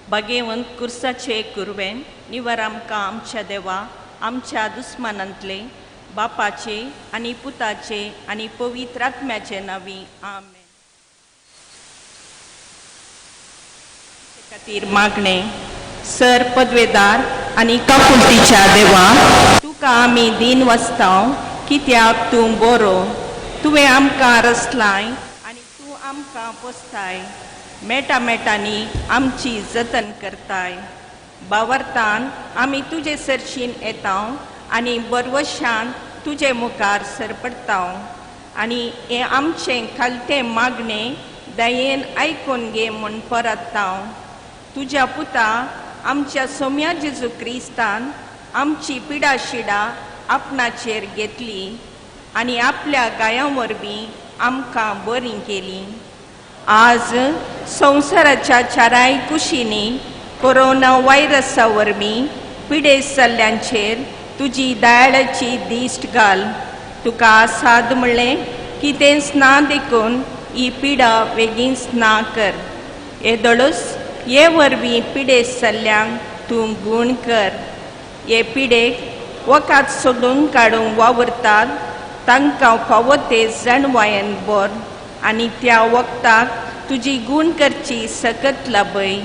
भगवंत कुर्साचे कुरवेन निवर आमकां आमच्या देवा आमच्या दुस्मानांतले बापाचे आनी पुताचे आनी पवित्र आत्म्याचे नावी आमेन. खातीर मागणे सर पदवेदार आनी काकुलतीच्या देवा तुका आमी दिन वस्ताव कित्याक तूं बरो तुवें आमकां रचलाय आनी तूं आमकां पोसताय मेटांनी आमची जतन करताय. बावर्तान आमी तुजे सरशीन येताव आनी बरवशान तुजे मुखार सरपडताव आनी हे आमचें खालतें मागणे दयेन आयकून घे म्हूण परताव. तुज्या पुता आमच्या सोम्या जेजू क्रिस्तान आमची पिडा शिडा आपणाचेर घेतली आनी आपल्या गायां वरवीं आमकां बरी केली. आज संवसाराच्या चाराय कुशींनी कोरोना व्हायरसा वरवीं पिडेस्त जाल्ल्यांचेर तुजी दयाळाची दिश्ट घाल. तुका आसाद म्हणलें की तेंच ना देखून ही पिडा बेगीनच ना कर. येदोळूच हे वरवीं पिडेस्त जाल्ल्यांक तूं गूण कर. हे पिडेक वकात सोदून काडूंक वावरतात तांकां फावो ते जणवायन बोर आनी त्या वखदाक तुजी गूण करची सकत लाभय.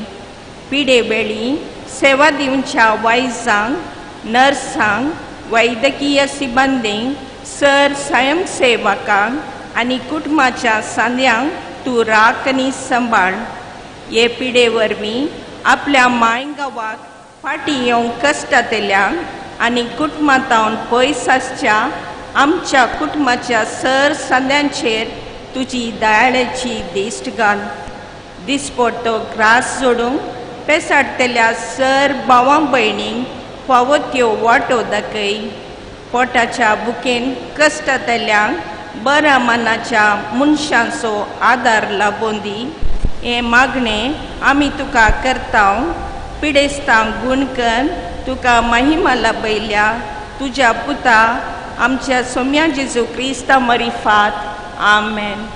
पिडे वेळी सेवा दिवच्या वायजांक नर्सांक वैद्यकीय सिबंदींक सर स्वयंसेवकांक आनी कुटुंबाच्या सांद्यांक तूं राख आनी सांबाळ. हे पिडे वरवीं आपल्या मायगांवाक फाटीं येवंक कश्टांतल्यांक आनी कुटुंबांतावन पयस आसच्या आमच्या कुटुंबाच्या सर सांद्यांचेर तुजी दयाळाची दिश्ट घाल. दिसपट्टो ग्रास जोडूंक पेसाडटल्या सर भावां भयणींक फावो त्यो वाटो दाखय. पोटाच्या बुकेन कश्टांतल्यांक बऱ्या मनाच्या मनशांचो आदार लाबोवन दी. हे मागणें आमी तुका करताव. पिडेस्तांक गूण कर. तुका महिमा लाभयल्या तुज्या पुता आमच्या सोम्या जेजू क्रिस्ता मरिफात आमेन.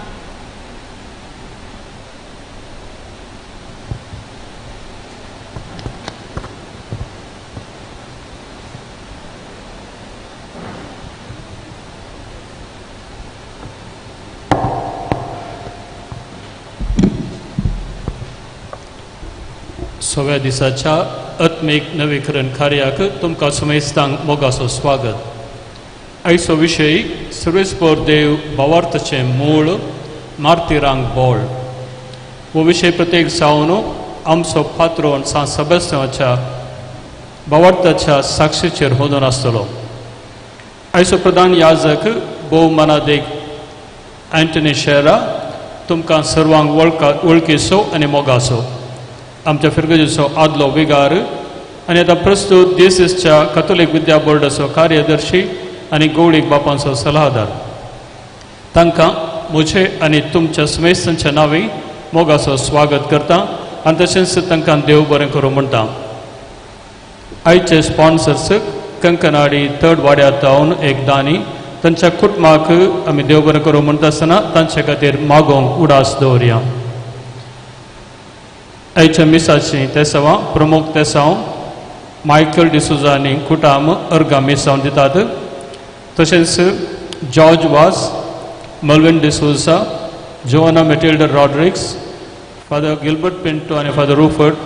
सव्या दिसाच्या आत्मीक नवीकरण कार्याक तुमकां समेस्तांक मोगाचो स्वागत. आयचो विशय सर्वेस्पर देव भावार्थाचें मूळ मार्तिरांक बोळ. हो विशय प्रत्येक जावन आमचो पात्रोन सान सेबास्टियानाच्या भावार्थाच्या साक्षीचेर होदून आसतलो. आयचो प्रधान याजक भोव मनादेक अँटनी शेरा तुमकां सर्वांक वळखीचो आनी मोगाचो. आमच्या फिरगजेचो आदलो विगार आनी आतां प्रस्तूत देसीसच्या कॅथोलीक विद्या बोर्डाचो कार्यदर्शी आनी गवळीक बापांचो सल्लागार तांकां म्हजे आनी तुमच्या समेस्तांच्या नांवी मोगाचो स्वागत करता आनी तशेंच तांकां देव बरें करूं म्हणटा. आयचे स्पॉन्सर्स कंकनाडी थर्ड वाड्यार जावन एक दानी तांच्या कुटुंबाक आमी देव बरें करूं म्हणटा आसतना तांचे खातीर मागोवंक उडास दवरया. आयच्या मिसाची तेसावां प्रमुख तेसांव मायकल डिसोजा आनी कुटाम अर्गामी सावन दितात. तशेंच George Vaz, Melvin D'Souza, Joanna Matilda Rodrigues, Father Gilbert Pinto आनी फादर रुफर्ट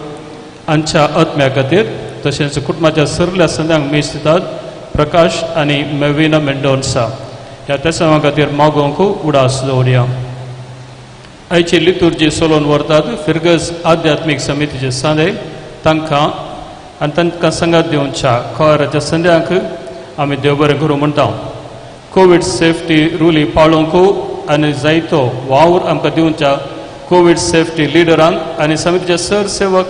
हांच्या आत्म्या खातीर तशेंच कुटुंबाच्या सगल्या सद्यांक मीस दितात. प्रकाश आनी मेविना मेंडोन्सा ह्या तेसांवा खातीर मागोवंक उडास दवरया. आयची लितुर्जी चलोवन व्हरतात फिरगस आध्यात्मीक समितीचे सांदे तांकां आनी तांकां संगात दिवच्या खवाराच्या संद्यांक आमी देव बरें करूं म्हणटा. कोवीड सेफ्टी रुली पाळूंक आनी जायतो वावर आमकां दिवच्या कोवीड सेफ्टी लिडरांक आनी समितीच्या सरसेवक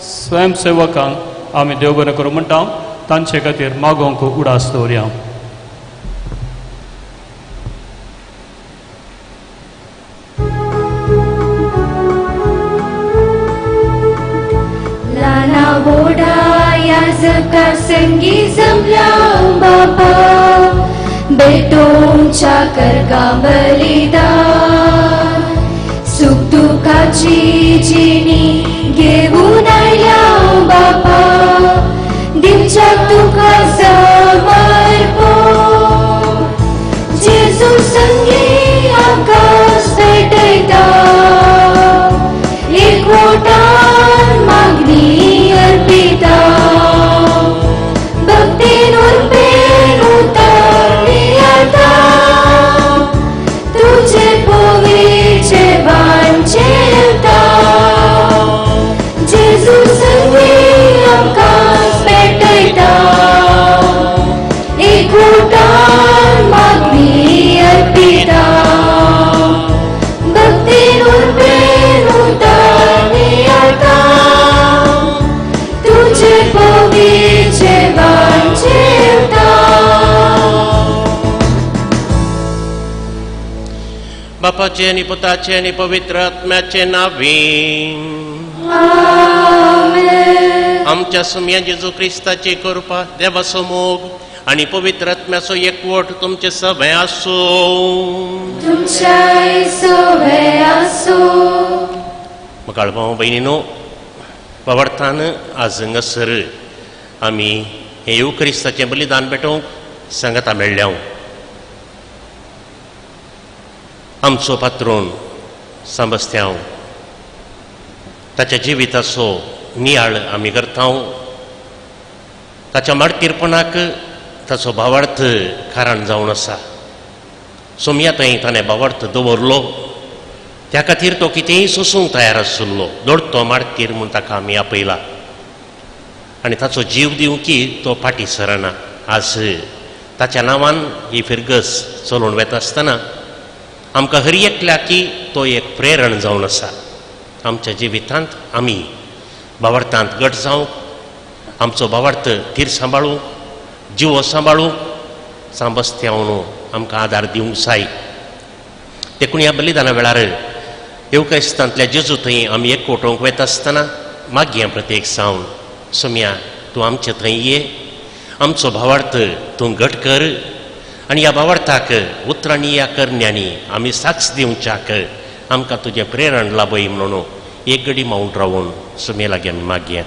स्वयंसेवकांक आमी देव बरें करूं म्हणटा. तांचे खातीर मागोवंक उडास दवरया. संगी जमला बाबा बेटोंच्या करगा बलिदान सुख दुःखाची जिणी घेऊन आया बाबा दिवच्या तुका समर्पण जेजू संगी आकाश पेटयता एकवटान मागणी अर्पिता तुझे पोवीचे वांचेता जेजू संगी आकाश पेटयता एकवटान मागणी अर्पिता भक्तीन उर्बेन उतारणी आता तुझे पोवीचे वांचेता. बापाचे आणि पुताचे आणि पवित्र आत्म्याचे नावीन. आमच्या सुम्या जेजू क्रिस्ताची कृपा देवाचो मोग आणि पवित्र आत्म्याचो एकवट तुमचे सभे आसो. मकाळ भाव भयणीनो पवर्तान आज हांगासर आमी हे येऊ क्रिस्ताचें बलिदान पेटोवंक सांगता मेळ्ळ्या. आमचो पात्रोन सांबस्त्यांव ताच्या जिविताचो नियाळ आमी करता. ताच्या मार्तीरपणाक ताचो भावार्थ खाराण जावन आसा. सोमया थंय ताणें भावार्थ दवरलो त्या खातीर तो कितेंय सोसूंक तयार आसलो. दोडतो मार्तीर म्हूण ताका आमी आपयला आनी ताचो जीव दिवंकी तो फाटी सरना. आज ताच्या नांवान ही फिरगस चलोवन वेता आसतना आमकां हर एकल्याकी तो एक प्रेरण जावन आसा. आमच्या जिवितांत आमी भावार्थांत घट जावंक आमचो भावार्थ थीर सांबाळूंक जिवो सांबाळूंक सांबस्त्यांव आमकां आदार दिवंक जाय. देखून ह्या बलिदाना वेळार येवकारिस्तांतल्या जेजू थंय आमी एकवटोवंक वेता आसतना मागया प्रत्येक सावन सोम्या तूं आमचे थंय ये, आमचो भावार्थ तूं घट कर आनी ह्या भावार्थाक उतरांनी या करण्यांनी आमी साक्ष दिवच्याक आमकां तुजें प्रेरण लाभय म्हणून एक घडी मावून रावून सोम्ये लागीं आमी मागया.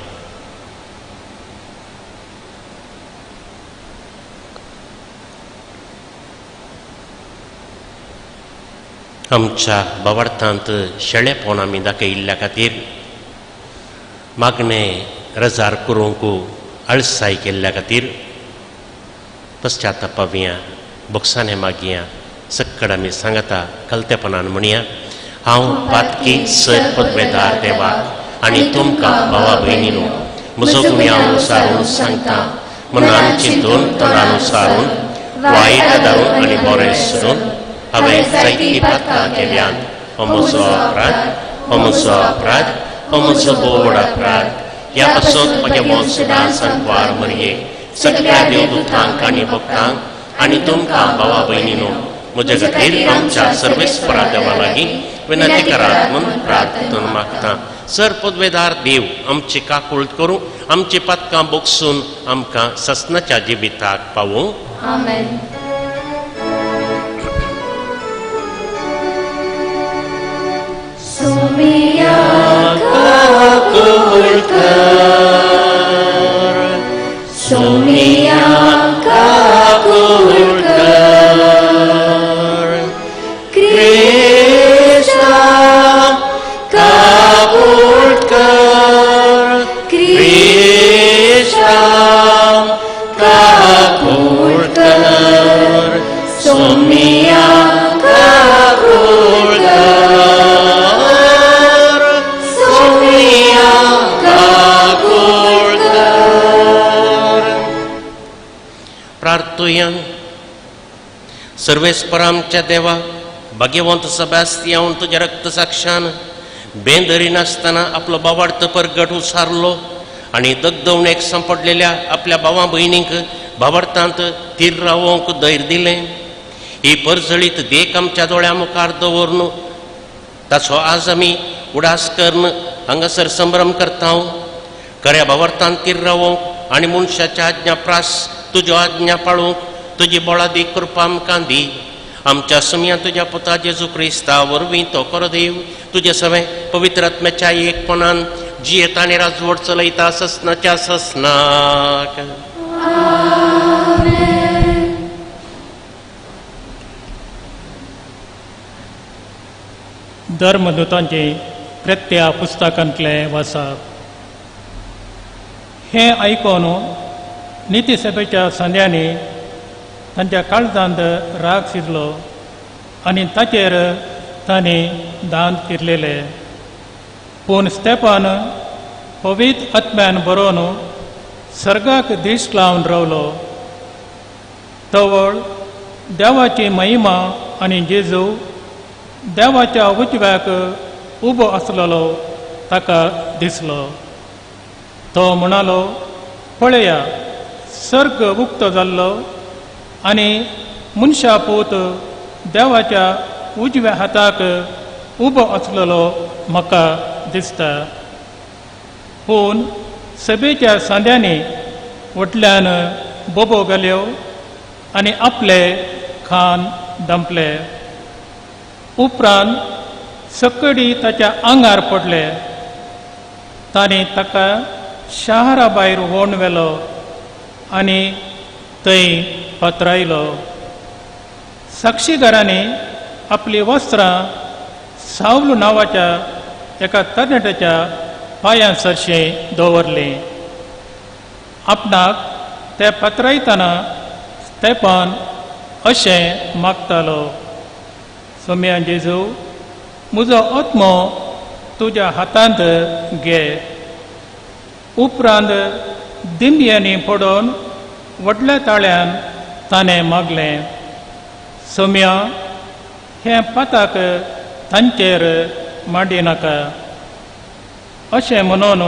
आमच्या भावार्थांत शेळेपण आमी दाखयिल्ल्या खातीर मागणें रजार करूंक आळसाय केल्ल्या खातीर पश्चातापावया बोक्साने मागया. सक्कड आमी सांगता कलतेपणान म्हणया. हांव पातकी सर पदवेदार देवाक आनी तुमकां भावा भयणीनो म्हजो गुन्यांव अनुसारून सांगता. मनान चिंतून तोंडान उसारून वायट धरून आनी बरें सोडून हांवें जायतीं पातकां केल्यान हो म्हजो अपराध हो म्हजो बोड अपराध. ह्या पासून म्हजें मोल सुदां सांगवार मरये सगळ्या देवदूतांक आनी भक्तांक आनी तुमकां भावा भयणीनो म्हजे खातीर आमच्या सर्वेस्परा देवा लागीं विनंती करात म्हूण प्रार्थना मागता. सर पदवेदार देव आमची काकूळट करूं, आमची पातकां बोगसून आमकां ससनाच्या जिविताक पावूं. आमेन. सोमिया काकूळट कर, सोमिया काकुळकर कृष्णा काकुळकर कृष्णा काकुळकर सोमिया काकुळकर सोमिया काकुळकर. प्रार्थूया. सर्वेस्पर आमच्या देवा, भाग्यवंत सबास्तियान तुझ्या रक्त साक्षान बेंदरी नासतना आपलो बावार्थ परगट उसारलो आणि दगदवणेक संपडलेल्या आपल्या भावा भयणींक भावार्थांत तीर रावोंक धैर्य दिलें. ही परजळीत देख आमच्या दोळ्या मुखार दवरून ताचो आज आमी उडास करून हांगासर संभ्रम करता. खऱ्या भावार्थान तीर रावोंक आनी मनशाच्या आज्ञा प्रास तुज्यो आज्ञा पाळूंक तुजी बोळादी कृपा आमकां दी. आमच्या सुमया तुज्या पुता जेजू क्रिस्ता वरवीं तो कर देव तुजे सवे पवित्र आत्म्याच्या एकपणान जियेत आनी राजवट चलयता ससनाच्या ससनाक. धर्मदूतांचे कृत्या पुस्तकांतले वाचप. हें आयकून नितीसभेच्या संध्यांनी तांच्या काळजांत राग शिरलो आनी ताचेर तांणी दान केलेले. पूण स्तेफान पवित्र आत्म्यान बरोवन सर्गाक दिश्ट लावन रावलो. तवळ देवाची महिमा आनी जेजू देवाच्या उजव्याक उबो आसलेलो ताका दिसलो. तो म्हणालो, पळया, सर्ग उक्तो जाल्लो आनी मनशा पूत देवाच्या उजव्या हाताक उबो आसलेलो म्हाका दिसता. पूण सभेच्या सांद्यांनी वटल्यान बोबो घाल्यो आनी आपले खान दंपले. उपरांत सकडी ताच्या आंगार पडले. तांणी ताका शाहरा भायर व्होवन व्हेलो आनी थंय पात्रायलो. साक्षीदारांनी आपली वस्त्रां सावलू नांवाच्या एका तरणाट्याच्या पांयां सरशीं दवरलीं. आपणाक ते पात्रायतना स्तेफान अशें मागतालो, सोम्या जेजू, म्हजो आत्मो तुज्या हातांत घे. उपरांत दिंब्यांनी पडोवन व्हडल्या ताळ्यान ताणें मागलें, सोम्या, हें पाताक तांचेर मांडी नाका. अशें म्हणून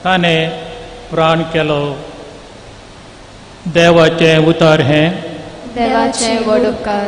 ताणें प्राण केलो. देवाचें उतार हें. देवाचे व्हड उपकार.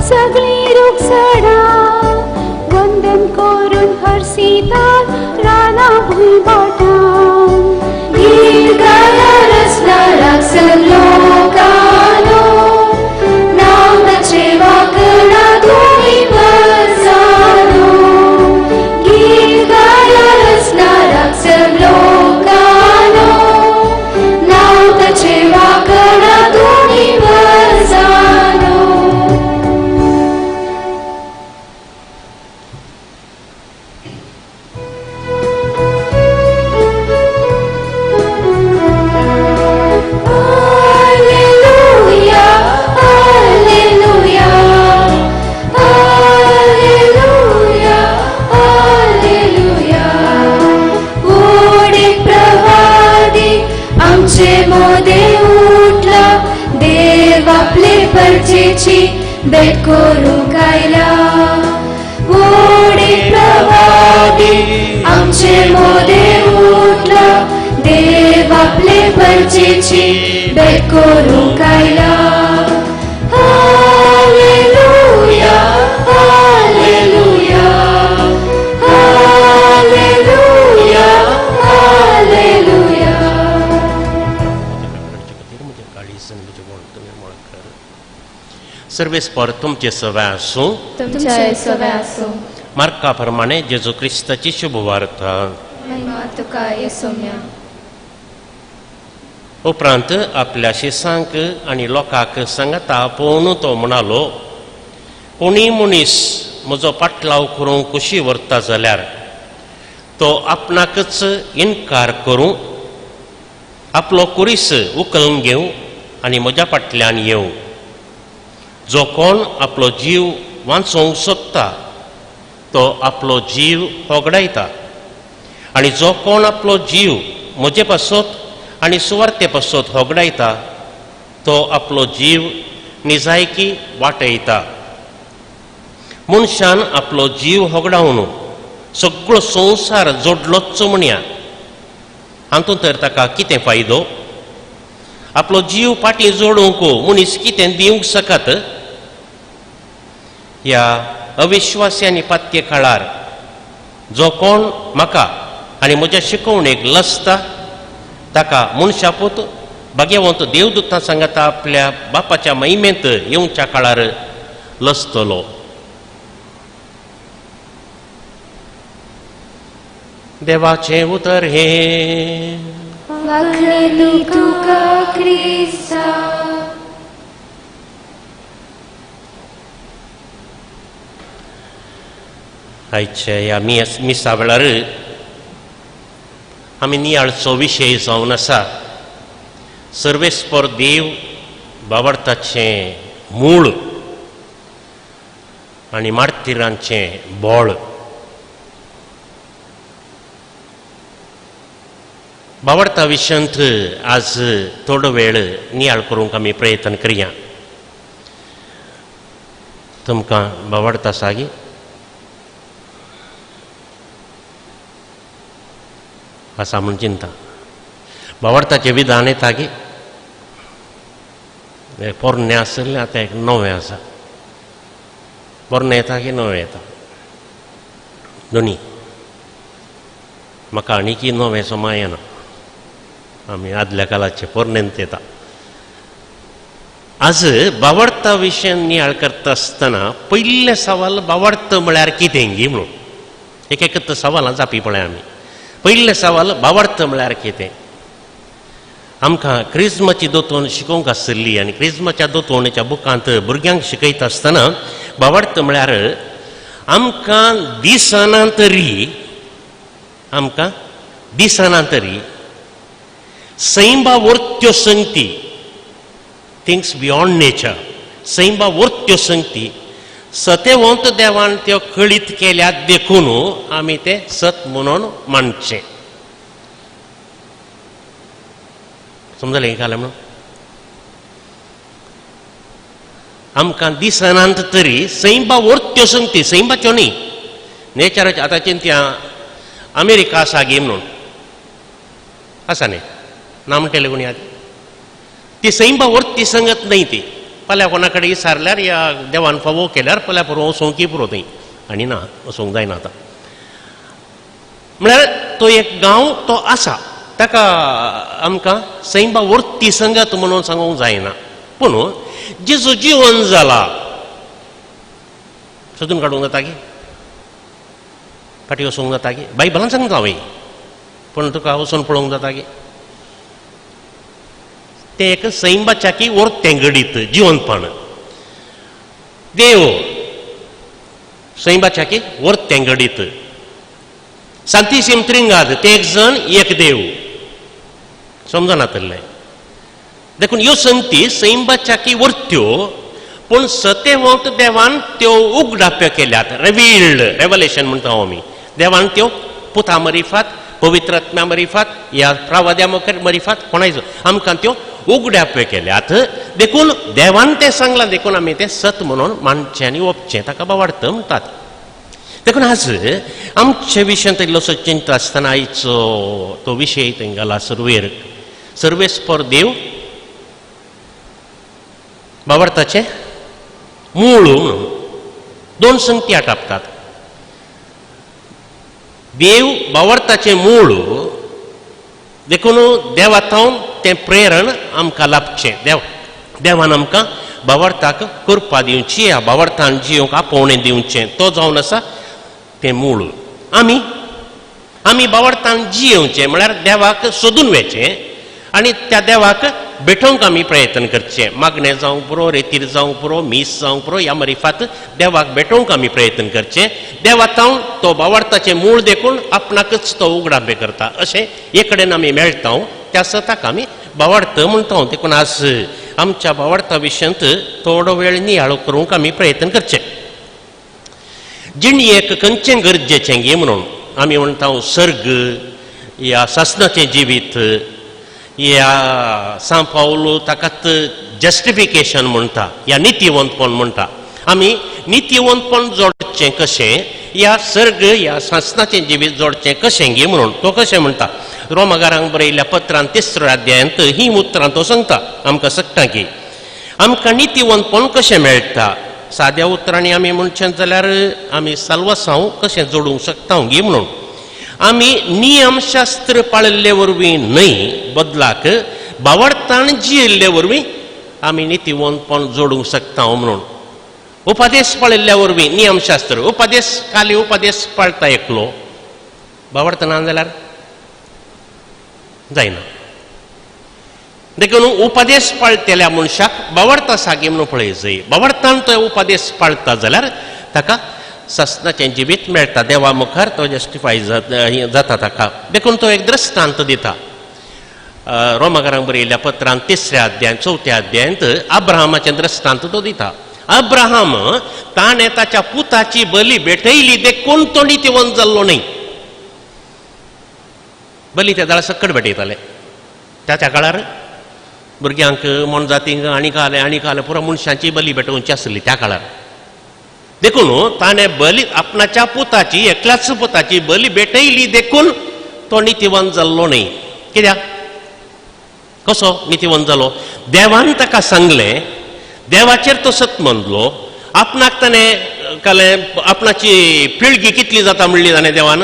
सगळी रुखसडा वंदन करून हरसितात राना भुईबाटा. आमचे मोदे उठला देव आपले परचेची भेट करूंक आयला ओडे प्रभादी आमचे मोदे उठला देव आपले परचेची भेट करूंक आयला हालेलुया हालेलुया हालेलुया हालेलुया सर्वेस्पर तुमचे सवय आसूं तुमच्या सवय आसूं मार्का प्रमाणे जेजू क्रिस्ताची शुभवार्ता महिमा तुका येसुम्या उपरांत आपल्या शिसांक आनी लोकांक सांगता पळोवन तो म्हणालो कोणी मनीस म्हजो पाटलाव करूंक कुशी व्हरता जाल्यार तो आपणाकच इन्कार करूं आपलो कुरीस उखलून घेवं आनी म्हज्या फाटल्यान येवं जो कोण आपलो जीव वाचोवंक सोदता तो आपलो जीव होगडायता आनी जो कोण आपलो जीव म्हजे पासत आनी सुवार्ते पासत होगडायता तो आपलो जीव निजायकी वाटयता मनशान आपलो जीव होगडावन सगळो संवसार जोडलोच म्हणया हातूंत तर ताका कितें फायदो आपलो जीव पाटी जोडूंक मनीस कितें दिवंक शकत ह्या अविश्वासी पात्य काळार जो कोण म्हाका आनी म्हज्या शिकवणेक लसता ताका मनशापूत भाग्यवंत देवदूतां सांगता आपल्या बापाच्या महिमेंत येवच्या काळार लसतलो देवाचें उतर हे वाखणी तुका क्रिस्ता आयच्या ह्या मिसा वेळार आमी नियाळचो विशय जावन आसा सर्वेस्पर देव बाबडताचें मूळ आनी मार्तिरांचें बोळ बाबडता विशयांत आज थोडो वेळ नियाळ करूंक आमी प्रयत्न करया तुमकां बाबडता सागी आसा म्हूण चिंता बाबडताचें विधान येता गे पोरणे आसलें आतां एक नवें आसा पोरणे येता की नवें येता दोनी म्हाका आनीकी नवें सोमा येना आमी आदल्या काळाचे पोरणेंत येता आज बाबडता विशयान नियाळ करता आसतना पयले सवाल बाबडता म्हळ्यार कितें गी म्हणून एक एक सवालां जापी पळय आमी पयले सवाल बाबडता म्हळ्यार कितें आमकां क्रिस्माची दोतोन शिकोवंक आसली आनी क्रिस्माच्या दोतोणेच्या बुकांत भुरग्यांक शिकयता आसतना बाबडता म्हळ्यार आमकां दिसानांतरी सैंबा वर्त्यो संगती थिंग्स बियॉन्ड नेचर सैंबा वर्त्यो संगती सतेवंत देवान त्यो कळीत केल्यात देखून आमी ते सत म्हणून मानचे समजलें काय म्हणून आमकां दिसनांत तरी सैंबा वर्त्यो संगती सैंबाच्यो न्ही नेचराच्यो आतां चिंतया अमेरिका आसा गे म्हणून आसा न्ही ना म्हणटले कोणी आतां ती सैंबा वर्ती संगत न्ही ती फाल्यां कोणा कडेन विचारल्यार या देवान फावो केल्यार फाल्यां परवा वचोंक पुरो थंय आनी ना वचोंक जायना आतां म्हळ्यार तो एक गांव तो आसा ताका आमकां सैंबा वर्ती संगत म्हणून सांगूंक जायना पूण जेजो जिवन जाला सोदून काडूंक जाता गे फाटीं वचोंक जाता गे बायबलान सांगता हांवें पूण तुका वचून पळोवंक जाता गे ते एक सैंबाच्या की वर्तें घडीत जिवंतपण देव सैंबाच्या की वर्तें घडीत सांतीसीम त्रिंगाद ते एक जण एक देव समजून जातलें देखून ह्यो संगती सैंबाच्या की वर्त्यो पूण सतेवंत देवान त्यो उगडाप्यो केल्यात रेविल्ड रेवलेशन म्हणटा हांव आमी देवान त्यो पुता मरिफात पवित्र आत्म्या मरिफात या प्रवाद्या मरिफात कोणाचो आमकां त्यो उगड्यापे केल्यात देखून देवान तें सांगलां देखून आमी तें सत म्हणून मानचें ओपचें ताका बावार्थ म्हणटात. देखून आज आमचे विशयांत इल्लोसो चिंता आसतना आयचो तो विशय थंय घाला सर्वेस फॉर देव बावार्थाचें मूळ म्हणून 2 संगती आटापतात. देव बावार्थाचें मूळ देखून देवातावन तें प्रेरण आमकां लाभचें. देवान आमकां बावार्थाक करपा दिवची ह्या बावार्थान जियोंक आपोवणें दिवचें तो जावन आसा तें मूळ. आमी बावार्थान जियोवचें म्हळ्यार देवाक सोदून वचें आनी त्या देवाक भेटोवंक आमी प्रयत्न करचें. मागणें जावं पुरो रेतीर जावं पुरो मीस जावं पुरो ह्या मरिफात देवाक भेटोवंक आमी प्रयत्न करचें. देवातावन तो बावार्थाचें मूळ देखून आपणाकच तो उगडापे करता अशें एक कडेन आमी मेळटा त्या सताक आमी बावार्थ म्हणटा. देखून आज आमच्या बावार्था विशयांत थोडो वेळ नियाळो करूंक आमी प्रयत्न करचें. जिणयेक खंयचें गरजेचें गे म्हणून आमी म्हणटा सर्ग या सासणाचें जिवीत या सान पावलो ताकाच जस्टिफिकेशन म्हणटा या नितीवंतपण म्हणटा. आमी नितीवंतपण जोडचें कशें या सर्ग या सासणाचें जिवीत जोडचें कशें गे म्हणून तो कशें म्हणटा. रोमाकारांक बरयल्ल्या पत्रांत 3ऱ्या अध्यायांत ही उतरां तो सांगता आमकां सकता की आमकां नितीवंतपण कशें मेळटा. साद्या उतरांनी आमी म्हणचें जाल्यार आमी साल्वासांव कशें जोडूंक शकता गे म्हणून. आमी नियमशास्त्र पाळिल्ले वरवीं न्हय बदलाक बावार्थान जियेल्ले वरवीं आमी नितीवंतपण जोडूंक शकता म्हणून. उपादेश पाळिल्ल्या वरवीं नियमशास्त्र उपादेश खाली उपादेश पाळटा एकलो बावार्थ ना जाल्यार जायना. देखून उपादेश पाळटल्या मनशाक बावार्थ आसा गे म्हणून पळय जाय. बावार्थान तो उपादेश पाळटा जाल्यार ताका सासणाचें जिवीत मेळटा. देवा मुखार तो जस्टिफाय जाता ताका. देखून तो एक दृश्टांत दिता. रोमाकारांक बरयल्ल्या पत्रांत 3ऱ्या अध्यायांत 4थ्या अध्यायांत अब्राहमाचें दृश्टांत तो दिता. अब्राहम ताणें ताच्या पुताची बली भेटयली देखून तो नितीवंत जाल्लो न्हय. बली त्या दाळा सकट भेटयताले. त्याच्या काळार भुरग्यांक मोणजातींक आनीक आले पुरो मनशांची बली भेटोवची आसली त्या काळार. देखून ताणें बली आपणाच्या पुताची एकल्याच पुताची बली भेटयली देखून तो नितीवंत जाल्लो न्हय. कित्याक कसो नितीवंत जालो. देवान ताका सांगलें देवाचेर तो सत मानलो. आपणाक ताणें कालें आपणाची पिळगी कितली जाता म्हणली ताणें देवान.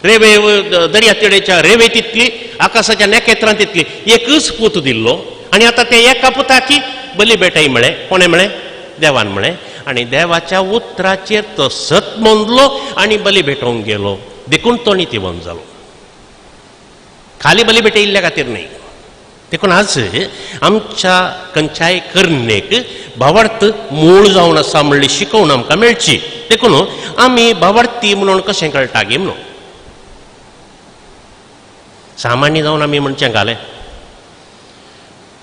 रेवे दर्या तिडेच्या रेवे तितली आकाशाच्या नखेत्रां तितली एकच पूत दिल्लो आनी आतां ते एका पुताची बली भेटय म्हळें. कोणें म्हळें देवान म्हळें. आनी देवाच्या उतराचेर तो सत मानलो आनी बली भेटोवंक गेलो देखून तो नितीवंत जालो. खाली बली भेटयिल्ल्या खातीर न्हय. देखून आज आमच्या खंयच्याय करणेक भावार्थ मूळ जावन आसा म्हणली शिकोवन आमकां मेळची. देखून आमी भावार्थी म्हणून कशें कळटा गे म्हणून. सामान्य जावन आमी म्हणचें घालें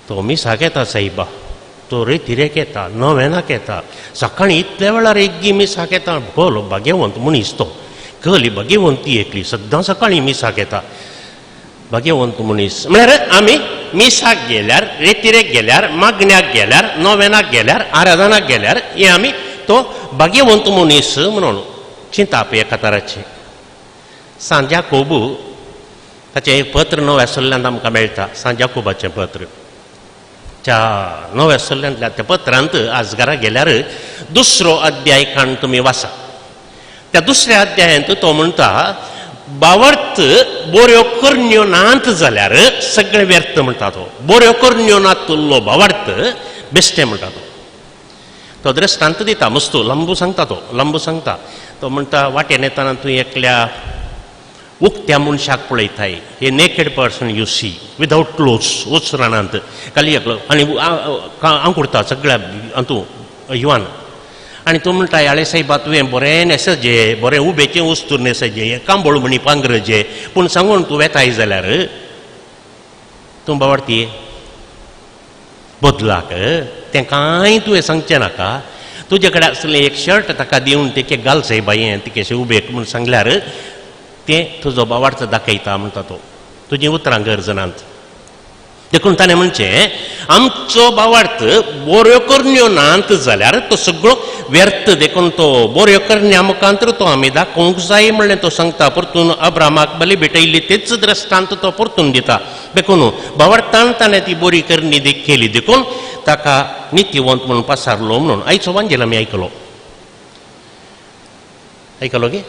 तो मिसाक येता साईबा तो रेतीरेक येता 9 येता सकाळी इतल्या वेळार एक गी मिसाक येता. बोलो भाग्यवंत मनीस तो कहली भाग्यवंती एकली सद्दां सकाळी मिसाक येता. भाग्यवंत मनीस म्हळ्यार आमी मिसाक गेल्यार रेतीरेक गेल्यार मागण्याक गेल्यार 9 गेल्यार आराधनाक गेल्यार हे आमी तो भाग्यवंत मनीस म्हणून चिंता पळय एका तराची. सांजाकोब ताचें एक पत्र 9 सल्ल्यांत आमकां मेळटा. सांजाकोबाचें पत्र त्या 9 सल्ल्यांतल्या त्या पत्रांत आज घरा गेल्यार 2रो अध्याय काण तुमी वाचा. त्या 2ऱ्या अध्यायांत तो म्हणटा बावार्थ बऱ्यो करण्यो नात जाल्यार सगळें व्यर्थ म्हणटा तो. बऱ्यो करण्यो नात उरलो बावार्थ बेश्टें म्हणटा तो. तो दृश्टांत दिता मस्तो लांबू सांगता तो म्हणटा वाटेन येताना तूं एकल्या उक्त्या मनशाक पळयताय. हे naked person you see without clothes वच रानांत खाली एकलो आनी आंकुडता सगळ्या हातूं युवान आनी तूं म्हणटा आळे सायबा तुवें बरें न्हेसजे बरें उबेचें वस्तूर न्हेसजे कांबळ म्हणी पांगरजे पूण सांगून तूं वेताय जाल्यार तूं बावार्थी बदलाक तें कांय तुवें सांगचें नाका. तुजे कडेन आसलें एक शर्ट ताका दिवन तेके घाल सायबा हें तिकेशें उबेक म्हूण सांगल्यार तें तुजो भावार्थ दाखयता म्हणटा तो तुजी उतरां गरजनांत. देखून ताणें म्हणचें आमचो भावार्थ बऱ्यो करण्यो नात जाल्यार तो सगळो व्यर्थ. देखून तो बऱ्यो करण्या मुखांतर तो आमी दाखोवंक जाय म्हणलें तो सांगता. परतून अब्रामाक बली भेटयल्ली तेच द्रश्टांत तो परतून दिता. देखून भावार्थान ताणें ती बरी करणी केली देखून ताका नित्यवंत म्हणून पसारलो म्हणून. आयचो वांजेल आमी आयकलो गे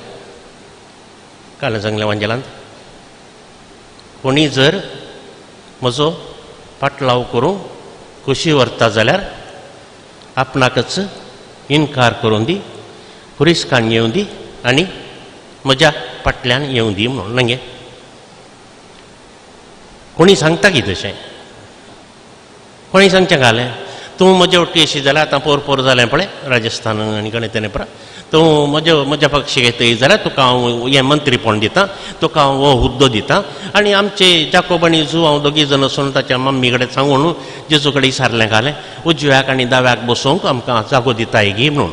काल सांगलें वांजेलांत कोणी जर म्हजो पाटलाव करूंक कुशी व्हरता जाल्यार आपणाकच इन्कार करून दी, कुरिस्कान येवं दी आनी म्हज्या फाटल्यान येवं दी म्हणून. नंगे कोणी सांगता की तशें कोणी सांगचें घालें तूं म्हजे वटी अशी जाल्यार आतां पोर जालें पळय राजस्थान आनी गणितान परा तूं म्हज्या पक्षी घेतय जाल्यार तुका हांव हें मंत्रीपण दितां, तुका हांव हो हुद्दो दितां. आनी आमचे जाकोब आनी जू हांव दोगी जण वचून ताच्या मम्मी कडेन सांगून जेजू कडेन विचारलें घालें उजव्याक आनी दाव्याक बसोवंक आमकां जागो दिताय गी म्हणून.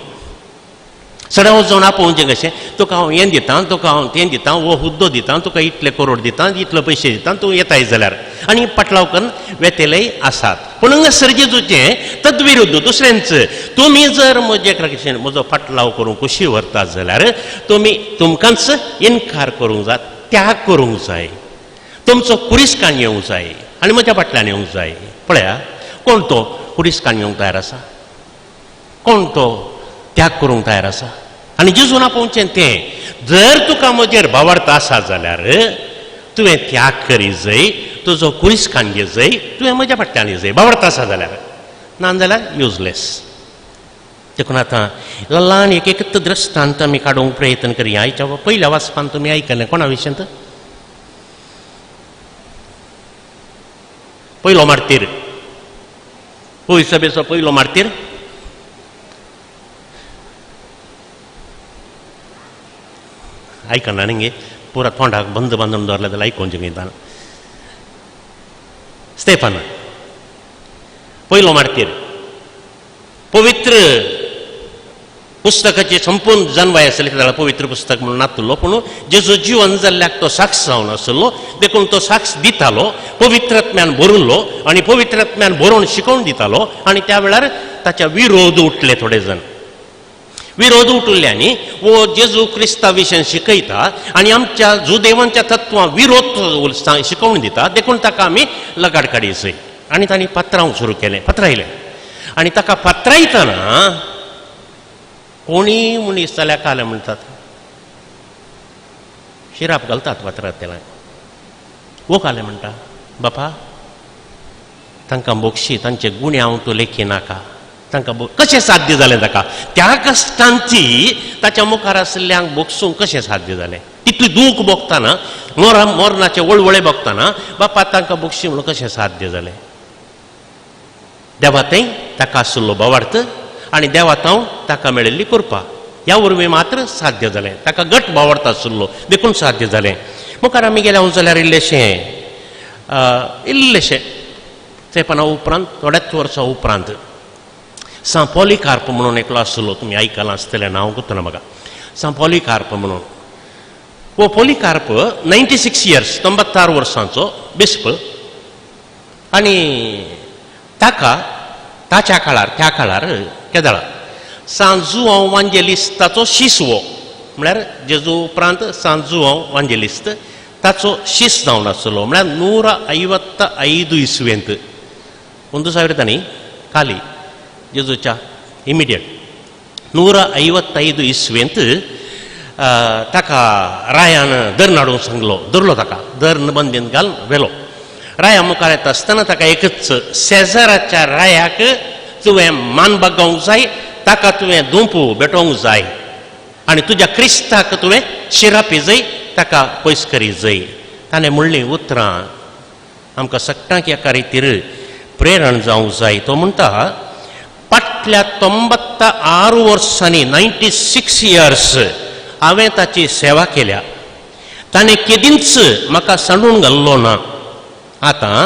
सडा वचून आपोवचें कशें तुका हांव हें दितां, तुका हांव तें दितां, हो हुद्दो दितां, तुका इतले करोड दितां, इतले पयशे दितां, तूं येताय जाल्यार. आनी पाटलाव करून वेतेलेय आसात. पूण हांगासर जेजूचें तद्विरुद्ध दुसऱ्यांच तुमी जर म्हजो फाटलाव करूंक कुशी व्हरतात जाल्यार तुमकांच इन्कार करूंक जाय, त्याग करूंक जाय, तुमचो कुरिस्कान येवंक जाय आनी म्हज्या फाटल्यान येवंक जाय. पळया कोण तो कुरिस्कान येवंक तयार आसा, कोण तो त्याग करूंक तयार आसा. आनी जेजून आपोवचें तें जर तुका म्हजेर भावार्थ आसा जाल्यार तुवें त्याग करी जाय, तुजो कुरिस्कान घे जाय, तुवें म्हज्या फाटल्यान ये जाय. भावार्थ आसा जाल्यार नाजाल्यार युजलेस. देखून आतां ल्हान एक द्रश्टांत आमी काडूंक प्रयत्न करया. आयच्या पयल्या वाचपान तुमी आयकलें कोणा विशयांत पयलो मार्तीर पवित्र सभेचो पयलो मार्तीर आयकना न्ही पुरा तोंडाक बंद बांदून दवरलें जाल्यार आयकोवचें वयता. स्तेफान पयलो मार्तीर पवित्र पुस्तकाची संपूर्ण जन्माय आसली जाल्यार पवित्र पुस्तक म्हणून नातलो पूण जेजो जिवन जाल्ल्याक तो साक्ष जावन आसलो. देखून तो साक्ष दितालो, पवित्रात्म्यान भरुल्लो आनी पवित्रात्म्यान भरोवन शिकोवन दितालो. आनी त्या वेळार ताच्या विरोध उठले थोडे जण. विरोध उठिल्ल्यांनी वो जेजू क्रिस्ता विशयी शिकयता आनी आमच्या जुदेवांच्या तत्वां विरोध शिकोवन दिता. देखून ताका आमी लगाड काडी जाय. आनी तांणी पत्रावंक सुरू केलें, पत्रायलें. आनी ताका पत्रायतना कोणी मनीस जाल्यार काले म्हणटात शिराप घालतात पत्रांतल्यान. वो काले म्हणटा बापा तांकां बोगशी तांचे गुणे हांव तूं लेखी नाका. तांकां कशें साध्य जालें ताका त्या कश्टांची ताच्या मुखार आसल्ल्यांक बोगसूंक कशें साध्य जालें. तितलें दूख भोगतना मरणाचे वळवळे भोगतना बापा तांकां बोगशी म्हणून कशें साध्य जालें. देवातें ताका आसलो भावार्थ आनी देवातांव ताका मेळिल्ली कृपा ह्या वरवीं मात्र साध्य जालें. ताका गट भावार्थ आसलो देखून साध्य जालें. मुखार आमी गेल्या जाल्यार इल्लेशें तेपणा उपरांत थोड्याच वर्सां उपरांत सा पॉलिकार्प म्हणून एकलो आसलो. तुमी आयकलां आसतलें, नांव गुंतना म्हाका. सा पॉलिकार्प म्हणून वो पॉलिकार्प 96 इयर्स 96 वर्सांचो बिस्प. आनी ताका त्या काळार केदाळा सांजुआंव वांजेलिस्ताचो शिसवो म्हळ्यार जेजू उपरांत सांजुआंव वांजेलिस्त ताचो शिस जावन आसलो. म्हळ्यार 155 इसवेंत 1000 खाली जेजूच्या इमिडिएट 155 इसवेंत ताका रायान धर हाडूंक सांगलो. धरलो ताका धर बंदीन घाल व्हेलो. राया मुखार येता आसतना ताका एकच शेजाराच्या रायाक तुवें मान बागोवंक जाय, ताका तुवें धुंपू भेटोवंक जाय आनी तुज्या क्रिस्ताक तुवें शिरापी जाय, ताका पयस करी जाय. ताणें म्हणलीं उतरां आमकां सगळ्यांक एका रितीर प्रेरण जावंक जाय. तो म्हणटा फाटल्या 96 वर्सांनी 96 इयर्स हांवें ताची सेवा केल्या. ताणें केदींच म्हाका सांडून घाल्लो ना. आतां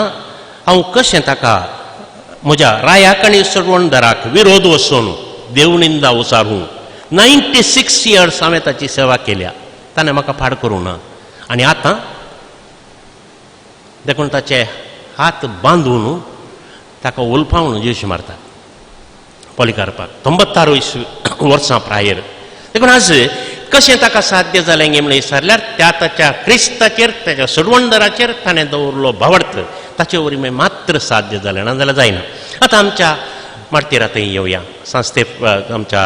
हांव कशें ताका म्हज्या रायाक आनी सडवणदाराक विरोध वचून देवनिंदा उसारूं 96 इयर्स हांवें ताची सेवा केल्या. ताणें म्हाका फाड करूं ना. आनी आतां देखून ताचे हात बांदून ताका उलपावून जीश मारतात पॉलिकार्पाक 96 वर्सां प्रायर. देखून आज कशें ताका साध्य जालें गे म्हणून विचारल्यार त्या ताच्या क्रिस्ताचेर ताच्या सुडवंदराचेर ताणें दवरलो भावार्थ ताचे वरवीं मात्र साध्य जालें, नाजाल्यार जायना. आतां आमच्या मार्तिरा थंय येवया. सांस्ते आमच्या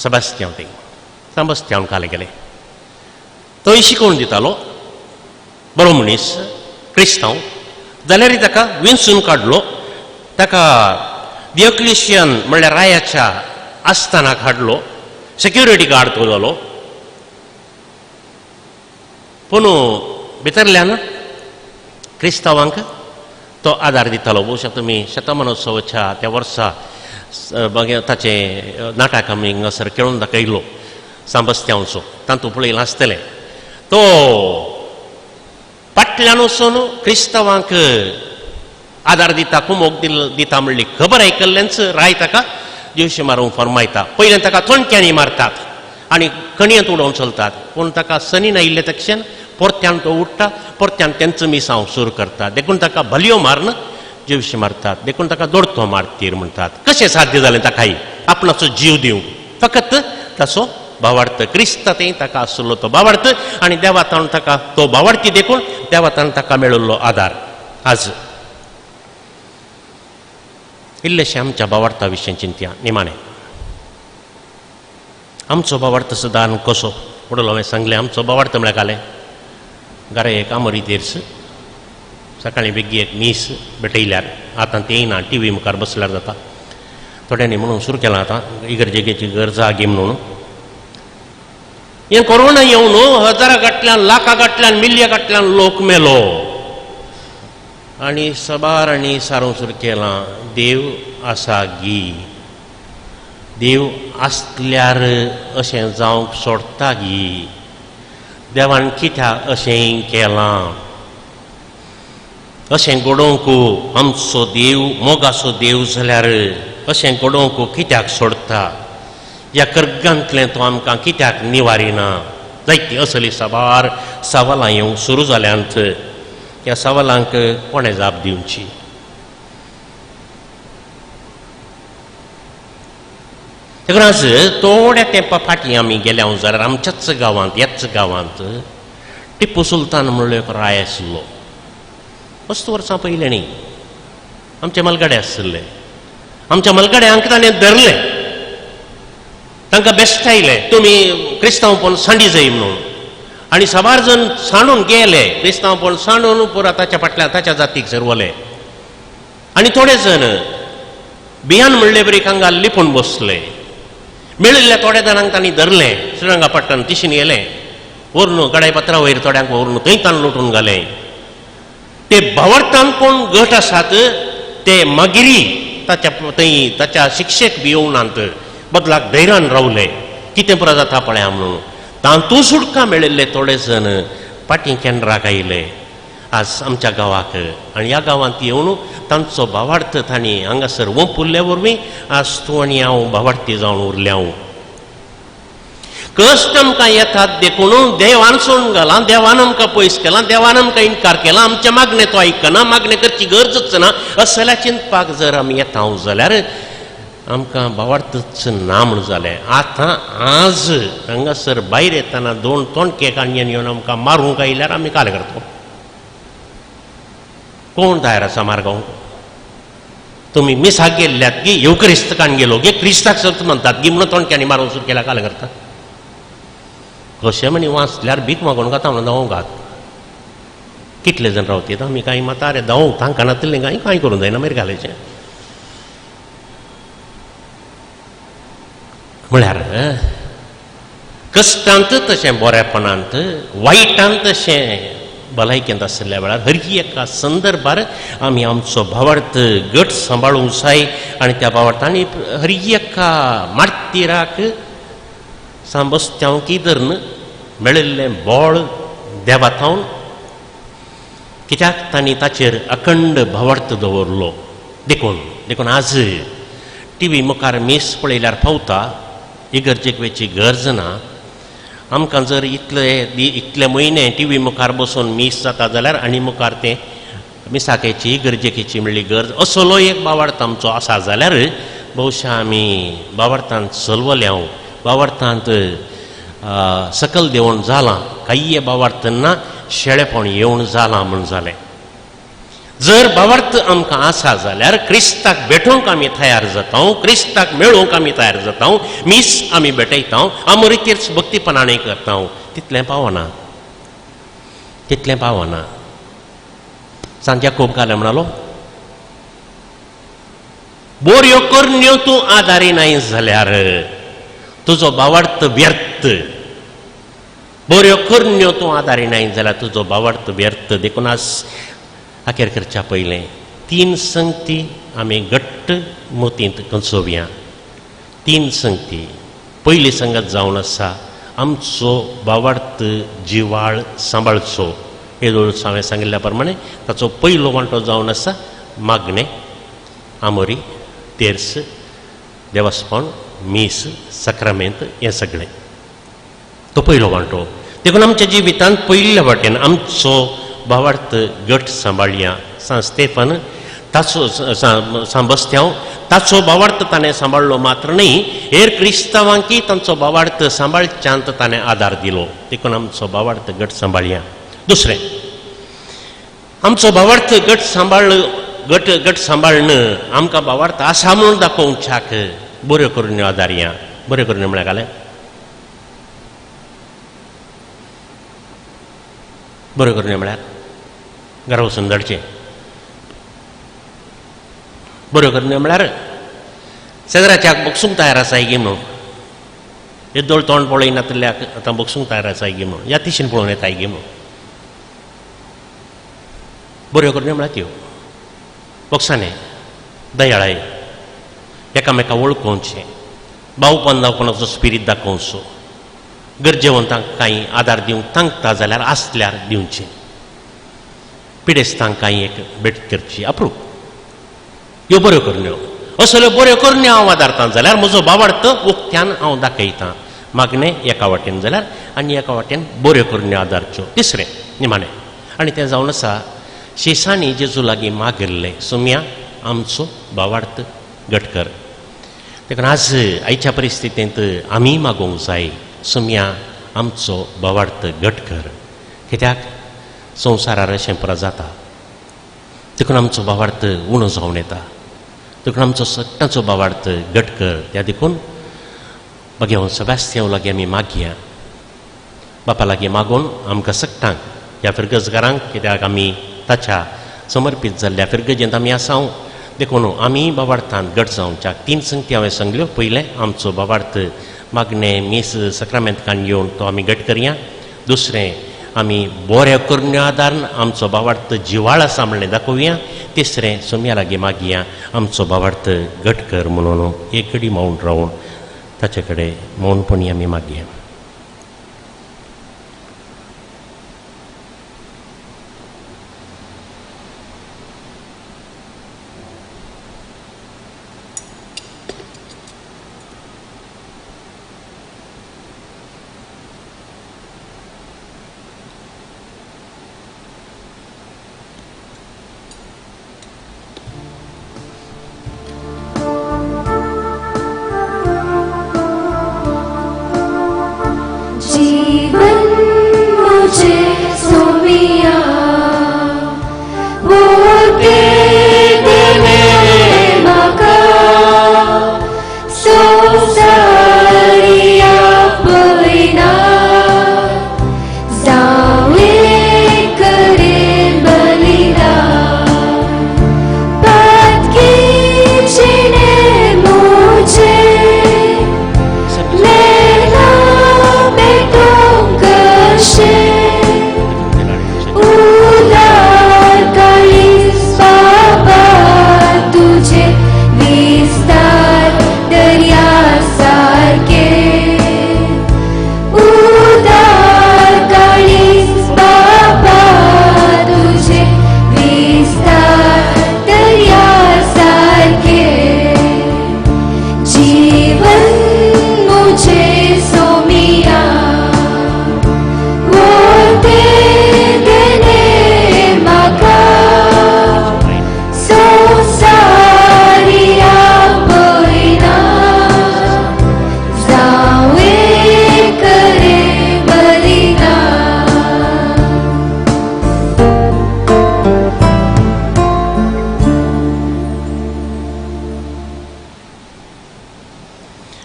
सेबास्त्यान काले गेले. थंय शिकोवन दितालो बरो मनीस क्रिस्तांव. जाल्यार ताका विंचून काडलो, ताका डियोक्लिशियन म्हणल्यार रायाच्या आस्थानाक हाडलो, सेक्युरिटी गार्ड तो जालो. पूण भितरल्यान क्रिस्तांवांक तो आदार दितालो. भोवशा तुमी शतमानोत्सवाच्या त्या वर्सा ताचे नाटक आमी हांगासर खेळून दाखयलो सांबस्त्यांवचो, तातूंत पळयलां आसतलें. तो फाटल्यान वचून क्रिस्तांवांक आदार दिता, कुमोग दिता म्हणली खबर आयकल्ल्यानच राय ताका जीवशी मारूंक फरमायता. पयलें ताका थोंडक्यांनी मारतात आनी कणयेंत उडोवन चलतात. पूण ताका सनीन आयिल्ले तक्षण परत्यान तो उठटा, परत्यान तेंचो मिसांव सुरू करतात. देखून ताका भलयो मारन जीवशी मारतात. देखून ताका दोडतो मारतीर म्हणटात. कशें साध्य जालें ताकाय आपणाचो जीव दिवंक? फकत ताचो भावार्थ क्रिस्तांतय ताका आसलो तो भावार्थ आनी देवातान ताका तो भावार्थी देखून देवातान ताका मेळिल्लो आदार. आज इल्लेशें आमच्या भावार्था विशीं चिंतया निमाणें. आमचो भावार्थ सदां कसो म्हणलो हांवें सांगलें. आमचो भावार्थ म्हळ्यार कालें घरा एक आमोरी तेर्स सकाळीं बेगी एक मीस भेटयल्यार आतां ते येयना, टी व्ही मुखार बसल्यार जाता. थोड्यांनी म्हणून सुरू केलां आतां इगर्जेची गरजा गे म्हणून. हें कोरोना येवन हजारा गांठल्यान लाखा गांठल्यान मिलिया गांठल्यान लोक मेलो आनी सबार आनी सारूं सुरू केलां देव आसा गी. देव आसल्यार अशें जावंक सोडटा गी. देवान कित्याक अशें केलां? अशें घडोवंक आमचो देव मोगाचो देव जाल्यार अशें घडोवंक कित्याक सोडटा? ह्या कर्गांतलें तो आमकां कित्याक निवारिना? जायती असली साबार सवालां येवंक सुरू जाल्यांत ह्या सवालांक कोणें जाप दिवची? देखून आज थोड्या तेंपा फाटीं आमी गेल्या जाल्यार आमच्याच गांवांत ह्याच गांवांत टिपू सुलतान म्हणलो एक राय आशिल्लो. 20 वर्सां पयलीं न्ही, आमचे मलगडे आसले. आमच्या मलगड्यांक ताणें धरलें, तांकां बेश्टायलें तुमी क्रिस्तांवपण सांडी जाय म्हणून. आनी सबार जण सांडून गेले, क्रिस्तांवपण सांडून पुरा ताच्या फाटल्यान ताच्या जातीक सरवले. आनी थोडे जण बियान म्हणले बरी हांगा लिपून बसले. मेळिल्ल्या थोड्या जाणांक तांणी धरलें, श्रीरंगा पट्टन तिशीन गेले, व्हरून गडायपत्रा वयर थोड्यांक व्हरून थंय ताण लुटून घाले. ते भावार्थान कोण गट आसात ते मागिरी ताच्या थंय ताच्या शिक्षेक बी येवनात, बदलाक धैर्यान रावले. कितें पुरो जाता पळया म्हणून तांतू सुटका मेळिल्ले थोडे जण फाटीं केंद्राक आयले आज आमच्या गांवाक. आनी ह्या गांवांत येवन तांचो भावार्थ तांणी हांगासर वंपुल्ले वरवीं आज तूं आनी हांव भावार्थी जावन उरल्या. कश्ट आमकां येतात देखून देवान सोडून घालां, देवान आमकां पयस केलां, देवान आमकां इन्कार केला, आमचे मागणे तो आयकना, मागणे करची गरजच ना असल्या चिंतपाक जर आमी येता जाल्यार आमकां भावार्थच ना म्हूण जालें. आतां आज हांगासर भायर येताना 2 तोणके काणयेन येवन आमकां मारूंक आयल्यार आमी काले करतलो? कोण तयार आसा मारगांव? तुमी मिसाक गेल्ल्यात गी येवक्रिस्ताकान गेलो गे क्रिस्ताक सत म्हणटात गी म्हणून तोणक्यांनी मारूंक सुरू केला काले करता? कशें म्हणी वाचल्यार भीक मागून घाता म्हणून धांवूंक घात. कितले जण रावतात आमी कांय माता रे धांवूंक तांकां नातलें कांय कांय करूंक जायना मागीर घालायचें. म्हळ्यार कश्टांत तशें बरेपणांत, वायटांत तशें भलायकेंत आसल्या वेळार हर एका संदर्भार आमी आमचो भावार्थ गट सांबाळूंक जाय. आनी त्या भावार्थांनी हर एका मार्तिराक सांबस्त्यांक धरून मेळिल्लें बळ देवातावन कित्याक तांणी ताचेर अखंड भावार्थ दवरलो. देखून आज टी व्ही मुखार मीस पळयल्यार पावता इगर्जेक वेची गरज ना. आमकां जर इतले म्हयने टी व्ही मुखार बसून मीस जाता जाल्यार आनी मुखार तें मिसाकेची गरजेकीची म्हणली गरज असलो एक बावार्थ आमचो आसा जाल्यार भोवशा आमी बावार्थांत चलवल्यांव बावार्थांत सकल देवण जालां काही बावार्थांना शेळेपण येवन जालां म्हण जालें. जर बावार्थ आमकां आसा जाल्यार क्रिस्ताक भेटोवंक आमी तयार जाता, क्रिस्ताक मेळोवंक आमी तयार जाता, मीस आमी भेटयता, अमृतेर भक्तीपणाने करता. तितलें पावना, तितलें पावना. सांच्या खूब काले म्हणालो बऱ्यो करण्यो तूं आदारिनाय जाल्यार तुजो बावार्थ व्यर्थ. बऱ्यो करण्यो तूं आदारिनाय जाल्यार तुजो बावार्थ व्यर्थ. देखून आज अखेर करच्या पयलें 3 संगती आमी घट्ट मोतींत कंचोवया. 3 संगती. पयली संगत जावन आसा आमचो बावार्थ जिवाळ सांबाळचो. येदोळ हांवें सांगिल्ल्या प्रमाणे ताचो पयलो वांटो जावन आसा मागणें, आमोरी, तेर्स, देवस्पण, मीस, सक्रामेंत हें सगळें. तो पयलो वांटो. देखून आमच्या जिवितांत पयल्या वाटेन आमचो बावार्थ घट सांबाळया. सान स्तेफन ताचो सांबस्त्यांव ताचो बावार्थ ताणें सांबाळलो मात्र न्ही, हेर क्रिस्तांवांकी तांचो बावार्थ सांबाळच्यांत ताणें आदार दिलो. देखून आमचो बावार्थ घट सांबाळया. दुसरें, आमचो बावार्थ घट सांबाळणं आमकां बावार्थ आसा म्हणून दाखोवच्याक बऱ्यो करून आदारया. बऱ्यो करून म्हळ्यार घालें बऱ्यो करून म्हळ्यार घरा वचून धडचें. बऱ्यो करून म्हळ्यार शेजाऱ्याच्याक बक्षूंक तयार आसाय गे म्हणून, येदोळ तोंड पळयनातल्याक आतां बक्षूंक तयार आसाय गे म्हणून, या तिशीन पळोवन येताय गे म्हणून. बऱ्यो करून म्हळ्यार त्यो बक्षांनी दयाळाय एकामेका वळखोवचें, भावपण दाखोवपाचो स्पिरीट दाखोवचो, गरजेवंतांक कांय आदार दिवंक तांकता जाल्यार आसल्यार दिवचें, पिडेस्तांक कांय एक भेट करची, अप्रूप. ह्यो बऱ्यो करण्यो. असल्यो बऱ्यो करण्यो हांव आदारतां जाल्यार म्हजो बावार्थ उक्त्यान हांव दाखयतां. मागणें एका वाटेन जाल्यार आनी एका वाटेन बऱ्यो करण्यो आदारच्यो. तिसरें निमाणें आनी तें जावन आसा शेसांनी जेजू लागीं मागिल्लें, सुम्या आमचो बावार्थ घट कर. देखून आज आयच्या परिस्थितींत आमी मागोवंक जाय, सुम्या आमचो बावार्थ घट कर. कित्याक संवसारार अशें पुरा जाता. देखून आमचो बावार्थ उणो जावन येता. देखून आमचो सट्टाचो बावार्थ घट कर. त्या देखून भगवान सेबास्तियांव लागीं आमी मागया. बापा लागीं मागून आमकां सट्टांक ह्या फिरगजगारांक, कित्याक आमी ताच्या समर्पीत जाल्ल्या फिरगजेंत आमी आसांव, देखून आमी बावार्थांत घट जावच्याक 3 संगती हांवें सांगल्यो. पयलें आमचो बावार्थ मागणें, मीस, सक्रामेंतकान येवन तो आमी घट करया. दुसरें, आमी बऱ्यो करण्यो आदारून आमचो बावार्थ जिवाळ आसा म्हणलें दाखोवया. तिसरें, सुम्या लागीं मागया आमचो बावार्थ घट कर म्हणून एक घडी मौन रावन ताचे कडेन मौनपणी आमी मागया.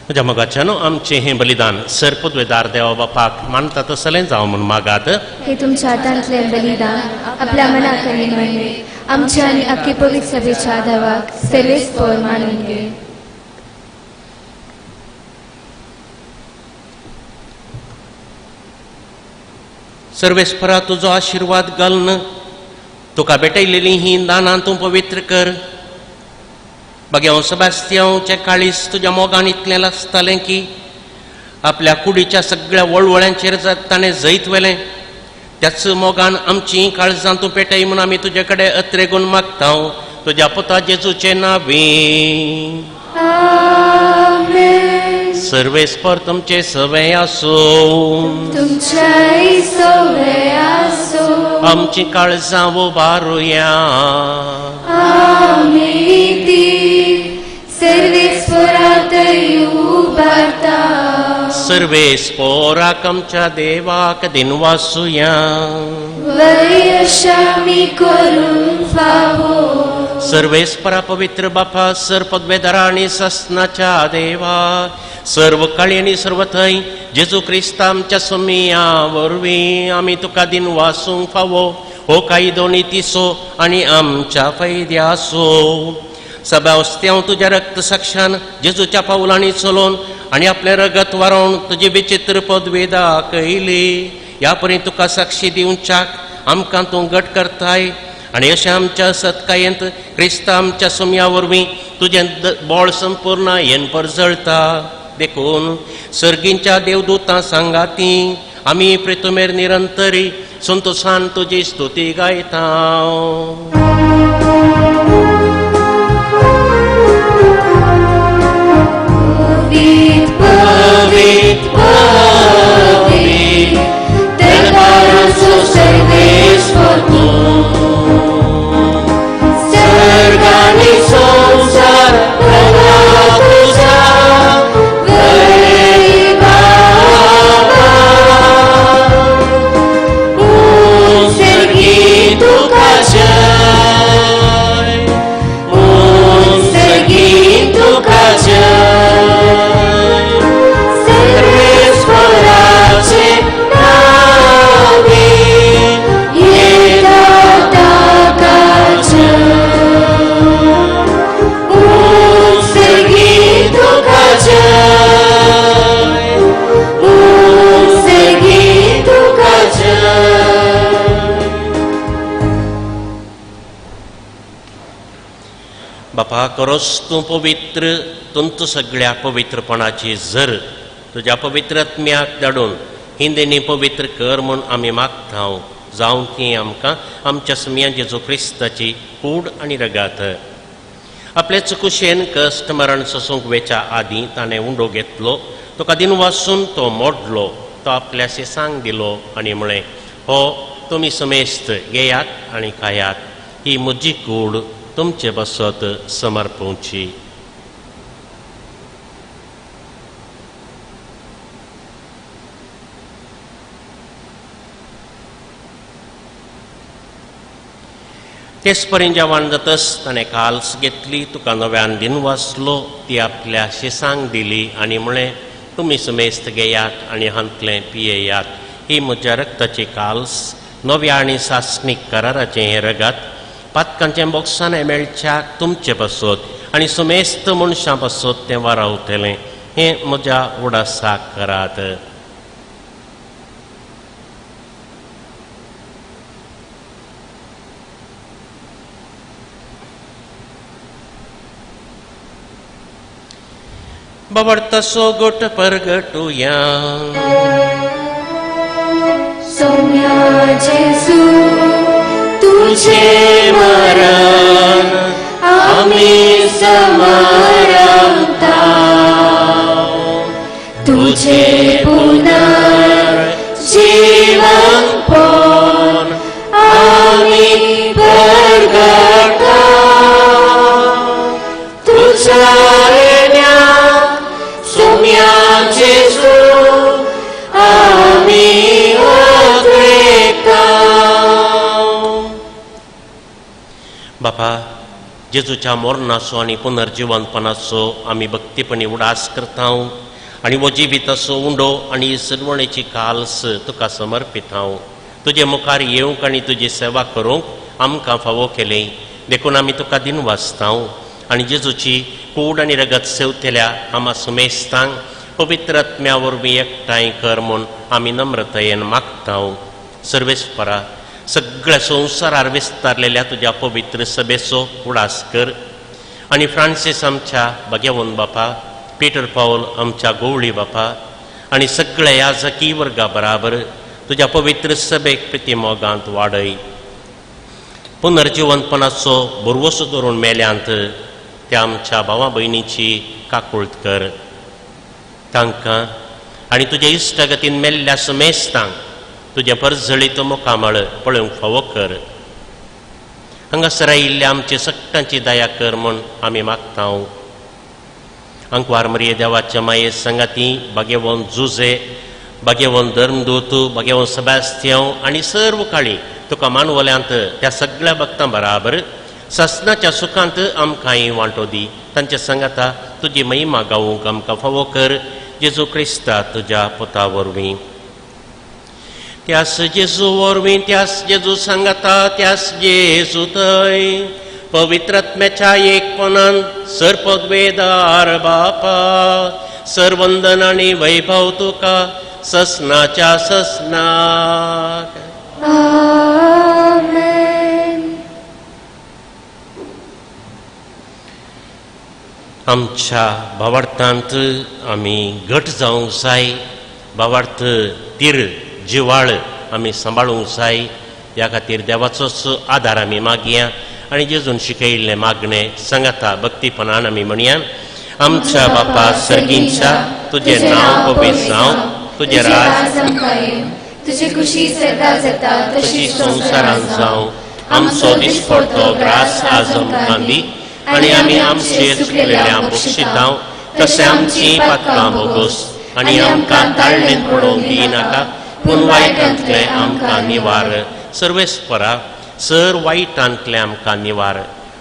म्हज्या मोगाच्यानो आमचें हें बलिदान सर पदवेदार देवा बापाक मानता तसलें जावं म्हूण मागात. हे तुमच्या हातांतलें बलिदान आपल्या मनाक आनी मने आमच्या आनी अख्खे पवित्र सभेच्या देवाक सर्वेस्पर मानून घे. सर्वेस्परा तुजो आशिर्वाद घालन तुका भेटयलेलीं ही दानां तूं पवित्र कर. बग्याव सेबास्तियांवचें काळीज तुज्या मोगान इतलें लासतालें की आपल्या कुडीच्या सगळ्या वळवळ्यांचेर ताणें जैत वेलें. त्याच मोगान आमचीं काळजां तूं पेटय म्हूण आमी तुजे कडेन अत्रेगून मागता तुज्या पुता जेजूचे नांवें. सर्वेस्पर तुमचे सवय आसूं. तुमच्याय सवय आसो. आमची काळजां उबारुया. आमी ती सर्वेस्परांतय उबारता. सर्वेस्पराक आमच्या देवाक दिनवासुया. वयशामी करून फावो. सर्वेस्परा पवित्र बापा सर पदवेदारा आनी ससनाच्या देवा सर्व काळी आनी सर्व थंय जेजू क्रिस्त आमच्या सोमिया वरवीं आमी तुका दिन वासूंक फावो हो काही दोनी तिसो आनी आमच्या फैद्यासो. सगळ्या वस्त्यांव तुज्या रक्त साक्षान जेजूच्या पावलांनी चलोवन आनी आपलें रगत वारोवन तुजी विचित्र पदवी दाखयली. ह्या परी तुका साक्षी दिवच्याक आमकां तूं घट करताय आनी अशें आमच्या सत्कायेंत क्रिस्त आमच्या सोम्या वरवीं तुजें बोळ संपूर्ण येन परजळटा. देखून सर्गींच्या देवदूतां सांगाती आमी प्रितुमेर निरंतरी संतोषान तुजी स्तुती गायता. बापा करोस तूं पवित्र तुमचो सगळ्या पवित्रपणाची झर तुज्या पवित्र आत्म्याक धाडून हिंदेनी पवित्र कर म्हूण आमी मागता. जावं ती आमकां आमच्या समिया जेजू क्रिस्ताची कूड आनी रगात आपले चुकुशेन कश्ट मरण सोसूंक वेच्या आदीं ताणें उंडो घेतलो. तुका दिन वासून तो मोडलो. तो आपल्या शेसांक दिलो आनी म्हळें हो तुमी समेस्त घेयात आनी खायात. ही म्हजी कूड तुमचे बसत समर्पूंची. तेच पर्यंत जेवण जातस ताणें काल्स घेतली तुका नव्यान दिन वाचलो. ती आपल्या शेसांक दिली आनी म्हळें तुमी समेस्त घेयात आनी हांतलें पियेयात. ही म्हज्या रक्ताची काल्स नव्या आनी सासणीक कराराचें हें रगत पातकांचें बोक्सान मेळच्याक तुमचे बसत आनी समेस्त मनशां बसत तें वारावतलें. हें म्हज्या उडासाक करात. बवडतसो गोट परगटुया. सोम्या जेजू तुझे मरण आम्ही समरता. तुझे पुनर्जीवन पण आम्ही परगटा. तुझ्या येण्याक सोम्या जेजू आम्ही बापा जेजूच्या मोरणाचो आनी पुनर्जिवनपणाचो आमी भक्तीपणी उडास करता आनी वो जिवीत असो उंडो आनी सनवणेची काल्स तुका समर्पित हांव. तुजे मुखार येवंक आनी तुजी सेवा करूंक आमकां फावो केलें देखून आमी तुका दिनवासता आनी जेजूची कूड आनी रगत सेवतेल्या आमा सुमेस्तांक पवित्र आत्म्या वरवीं एकठांय कर म्हूण आमी नम्रतायेन मागता. सर्वेस्परा, सगळ्या संवसारार विस्तारलेल्या तुज्या पवित्र सभेचो उडास कर आनी फ्रांसीस आमच्या भगवंत बापा, पीटर पाऊल आमच्या गवळी बापा आनी सगळ्या याजकी वर्गा बराबर तुज्या पवित्र सभेक प्रिती मोगांत वाडय. पुनर्जिवनपणाचो भरवोसो धरून मेल्यांत त्या आमच्या भावा भयणीची काकुळट कर. तांकां आनी तुज्या इश्टगतीन मेल्ल्या समेस्तांक तुजें परजळीत मोकामळ पळोवंक फावो कर. हांगासर आयिल्ल्या आमचे सगळ्यांची दया कर म्हूण आमी मागता. अंकवार मरिये देवाच्या माये संगाती भगवंत जुजे, भगवंत धर्मदूत, भगवंत सेबास्तियांव आनी सर्व काळी तुका मानवल्यांत त्या सगळ्या भक्तां बराबर ससनाच्या सुखांत आमकांय वांटो दी. तांच्या संगता तुजी महिमा गावूंक आमकां फावो कर. जेजू क्रिस्ता तुज्या पुता वरवीं. त्यास जेजू वरवीं, त्यास जेजू सांगता, त्यास जेजू थंय पवित्र आत्म्याच्या एकपणान सरपदवेदार बापा सर्वंदन आनी वैभव तुका ससनाच्या ससनाक. आमेन. आमच्या भावार्थांत आमी घट जावंक जाय. भावार्थ तीर जिवाळ आमी सांबाळूंक जाय. ह्या खातीर देवाचोच आदार आमी मागया आनी जेजून शिकयिल्लें मागणें सांगाता भक्तीपणान आमी म्हणया. आमच्या बापा सर्गींच्या तुजें नांव पवित्र जावं, तुजें राज तुझी खुशी सदा जाता तशी संवसारांत जावं. आमचो दिसपडटो ग्रास आज आमकां दी आनी आमी आमचे चुकलेल्यांक बक्षिता तशें आमची पातकां बोगोस आनी आमकां ताळणेंत पडोवंक दिनाका पूण वायटांतलें आमकां निवार. सर्वेस्परा, सर वायटांतलें आमकां निवार.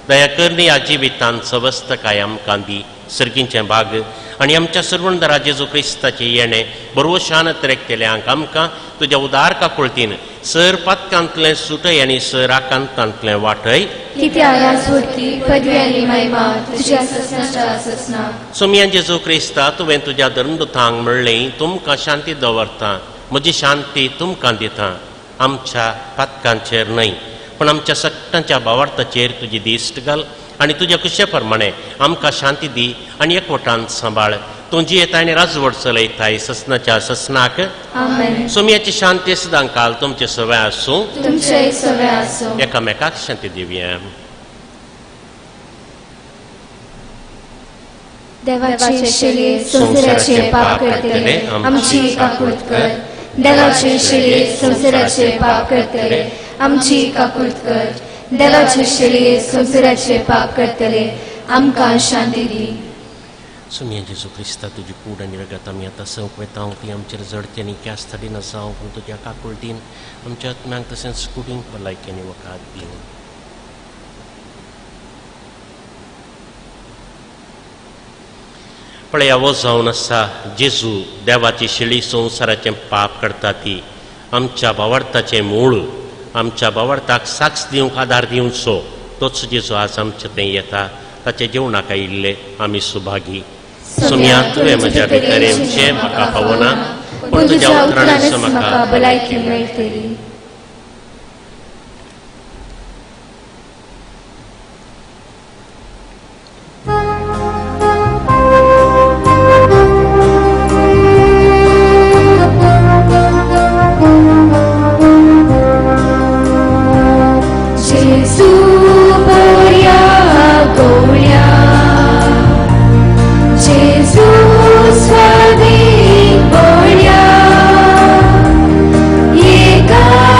दया करनी आजिवितांत सवस्तकाय आमकां दी. सर्गींचें भाग आनी आमच्या सर्वंदरा जेजू क्रिस्ताचें येणें बरोवशान तेरेकतेल्यांक आमकां तुज्या उदार काकुळतीन सर पातकांतलें सुटय आनी सर आकांतांतलें वाटय. पदवी आनी महिमा तुझ्या ससनाच्या ससनाक. सोमया जेजू क्रिस्ता, तुवें तुज्या धर्मदुतांक म्हणलें तुमकां शांती दवरता, म्हजी शांती तुमकां दिता. आमच्या पातकांचेर न्हय पूण आमच्या सगळ्यांच्या भावार्थाचेर तुजी दिश्ट घाल आनी तुज्या कुशे प्रमाणे आमकां शांती दी आनी एकवटान सांबाळ. तूं जियेताय आनी राजवट चलयताय ससनाच्या ससनाक. आमेन. सोमयाची शांती सदां काल तुमचे सवय आसूं. तुमचे सवय आसूं. एकामेकाक शांती दिवया. देवाचे शिळे संसाराचे पाप करतले आमची काकुळट कर. देवाचे शिळे संसाराचे पाप करतले आमची काकुळट कर. देवाचे शिळे संसाराचे पाप करतले आमकां शांती दी. सोमया जेजू क्रिस्ता, तुजी कूड आनी रगत आमी आतां संक वेता ती आमचेर जडची आनी क्यास्ताडी नसांव पूण तुज्या काकुळटीन आमच्या आत्म्यांक तशेंच कुडींक भलायकी आनी वखाद दी. पळया, वो जावन आसा जेजू देवाची शिळी संवसाराचें पाप करता ती आमच्या भावार्थाचें मूळ. आमच्या भावार्थाक साक्ष दिवंक आदार दिवचो तोच जेजू आज आमचे थंय येता. ताचे जेवणाक आयिल्ले आमी सुभागी. सोमया, तुवें म्हज्या भितर येवचें म्हाका फावना पूण तुज्या उतरांनीच म्हाका भलायकी मेळटली. God.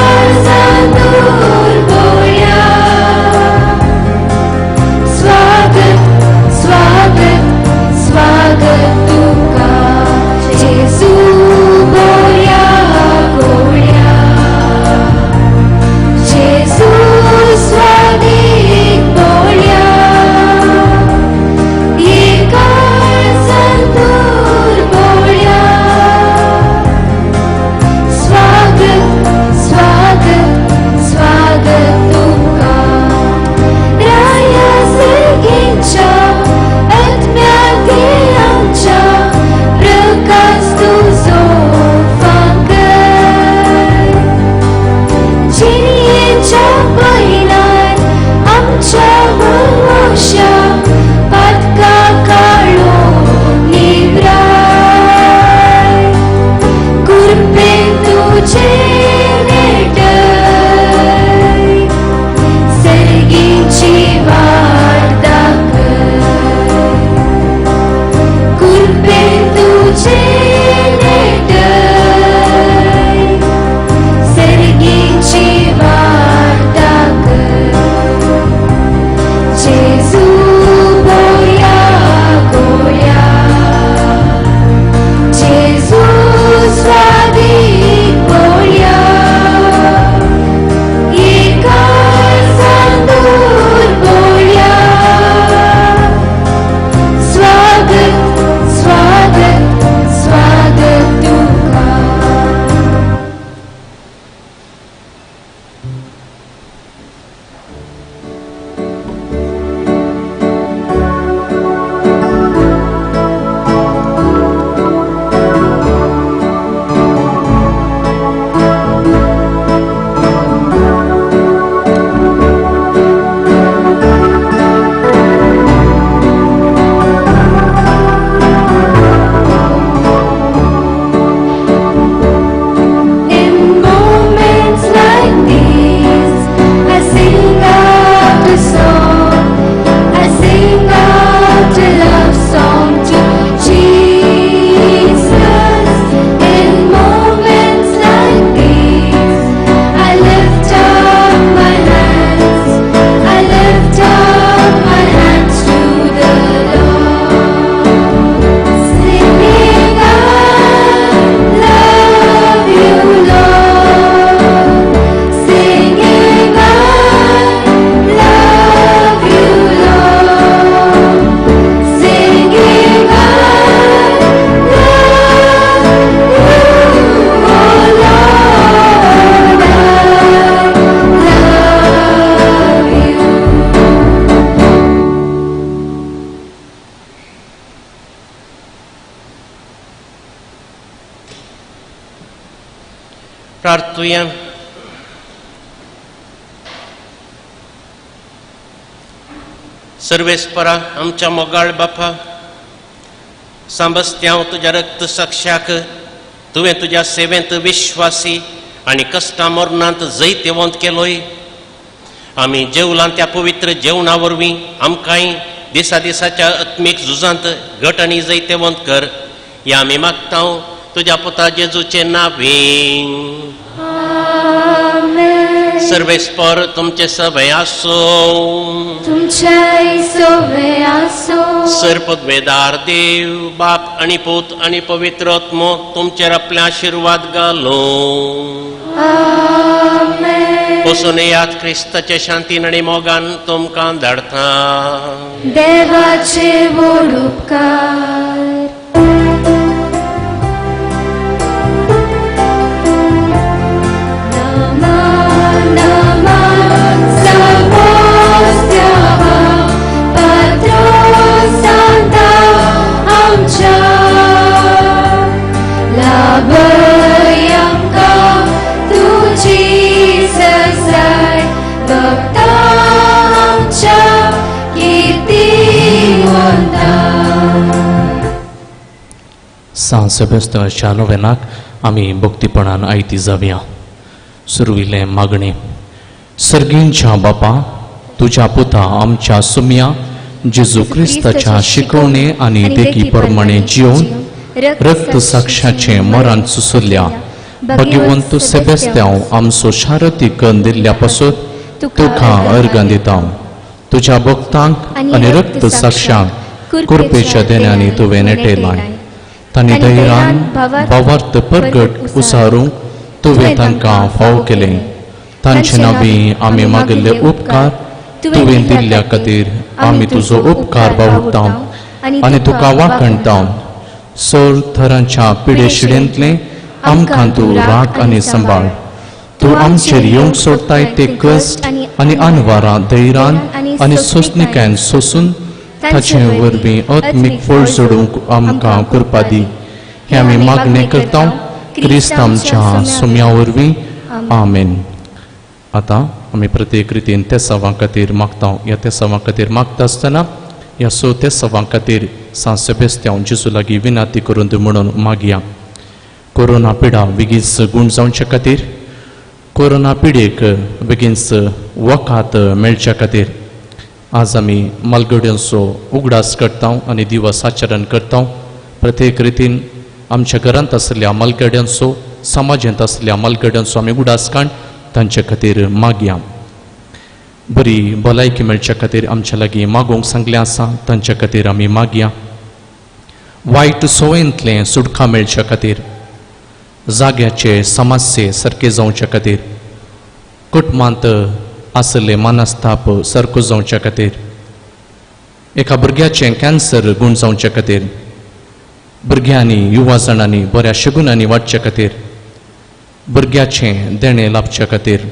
प्रार्थुया. सर्वेस्परा आमच्या मोगाळ बापा, सांबस्ते हांव तुज्या रक्त साक्षाक तुवें तुज्या सेवेंत विश्वासी आनी कश्टां मरणांत जैतेवंत केलोय. आमी जेवलां त्या पवित्र जेवणा वरवीं आमकांय दिसा दिसाच्या आत्मीक झुजांत घट आनी जैतेवंत कर. या आमी मागता तुज्या पुता जेजूचे नांवीं. सर्वेस्पर तुमचे सभे आसो. तुमचे सोबे आसो. सर्पद्वेदार देव बाप आनी पूत आनी पवित्र आत्मो तुमचेर आपले आशीर्वाद घालो. बसून येयात क्रिस्ताचे शांतीन आनी मोगान तुमकां धाडटा. देवाचे व्हड उपकार. सांत सेबेस्तांच्या नोवेनाक आमी भक्तीपणान आयती जावया. सुरविले मागणे. सर्गींच्या बापा, तुझ्या पुता आमच्या सुम्या जेजू क्रिस्ताच्या शिकवणे आनी देखी प्रमाणे जिवन रक्त साक्षाचे मरण सुसुरल्या भगवंत सेबेस्तांव आमचो शारती कन दिल्ल्या पासून तुका अर्गां दिता. तुझ्या भक्तांक आनी रक्त साक्षांक कृपेच्या देण्यानी तुवें नेटयलाय. तांणी धैर्यान भावार्थ परगट उसारूंक तुवें तांकां फाव केले. तांचे नांवी आमी मागिल्ले उपकार तुवें दिल्ल्या खातीर आमी तुजो उपकार बावगता आनी तुका वाखणटा. सोर थरांच्या पिडेशिडेंतले आमकां तूं राख आनी सांबाळ. तूं आमचेर येवंक सोडताय ते कश्ट आनी आनवारां धैर्यान आनी सोंसणिकायेन सोंसून ताचे वरवीं आत्मीक फळ जोडूंक आमकां कृपा दी. हे आमी मागणें करता क्रिस्त आमच्या सुम्या वरवीं. आमेन. आतां आमी प्रत्येक रितीन त्या सवां खातीर मागता. ह्या त्या सवां खातीर मागता आसतना ह्या त्या सवां खातीर सांत सेबेस्तांव जेजू लागीं विनंती करून म्हणून मागया. कोरोना पिडा बेगीनच गूण जावचे खातीर, कोरोना पिडेक बेगीनच वखात मेळच्या खातीर आज आमी मालगड्यांचो उगडास करता आनी दिवस आचरण करता. प्रत्येक रितीन आमच्या घरांत आसलेल्या मालगड्यांचो, समाजांत आसलेल्या मालगड्यांचो आमी उगडास काण तांचे खातीर मागया. बरी भलायकी मेळच्या खातीर आमच्या लागीं मागोवंक सांगलें आसा तांचे खातीर आमी मागया. वायट सवयेंतलें सुटका मेळच्या खातीर, जाग्याचे समस्ये सारके जावचे खातीर, कुटुंबांत आसले मनस्ताप सारको जावच्या खातीर, एका भुरग्याचें कॅन्सर गूण जावचे खातीर, भुरग्यांनी युवा जाणांनी बऱ्या शगुनांनी वाडच्या खातीर, भुरग्याचें देणें लाभच्या खातीर,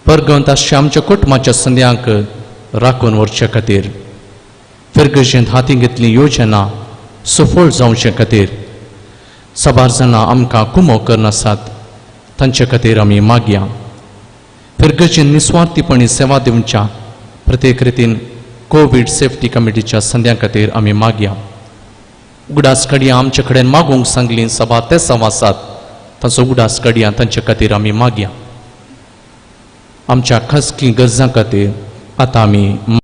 परगंत आसच्या आमच्या कुटुंबाच्या संद्यांक राखून व्हरच्या खातीर, फिरगजेंत हाती घेतली योजना सफळ जावचे खातीर, साबार जाणां आमकां कुमो करनासात तांचे खातीर आमी मागया. फिरगजेन निस्वार्थीपणी सेवा दिवच्या प्रत्येक रितीन कोविड सेफ्टी कमिटीच्या संद्यां खातीर आमी मागया. उगडास काडया आमचे कडेन मागोवंक सांगली सभा ते संवासात ताचो उगडास काडया तांचे खातीर आमी मागया. आमच्या खासगी गरजां खातीर आतां आमी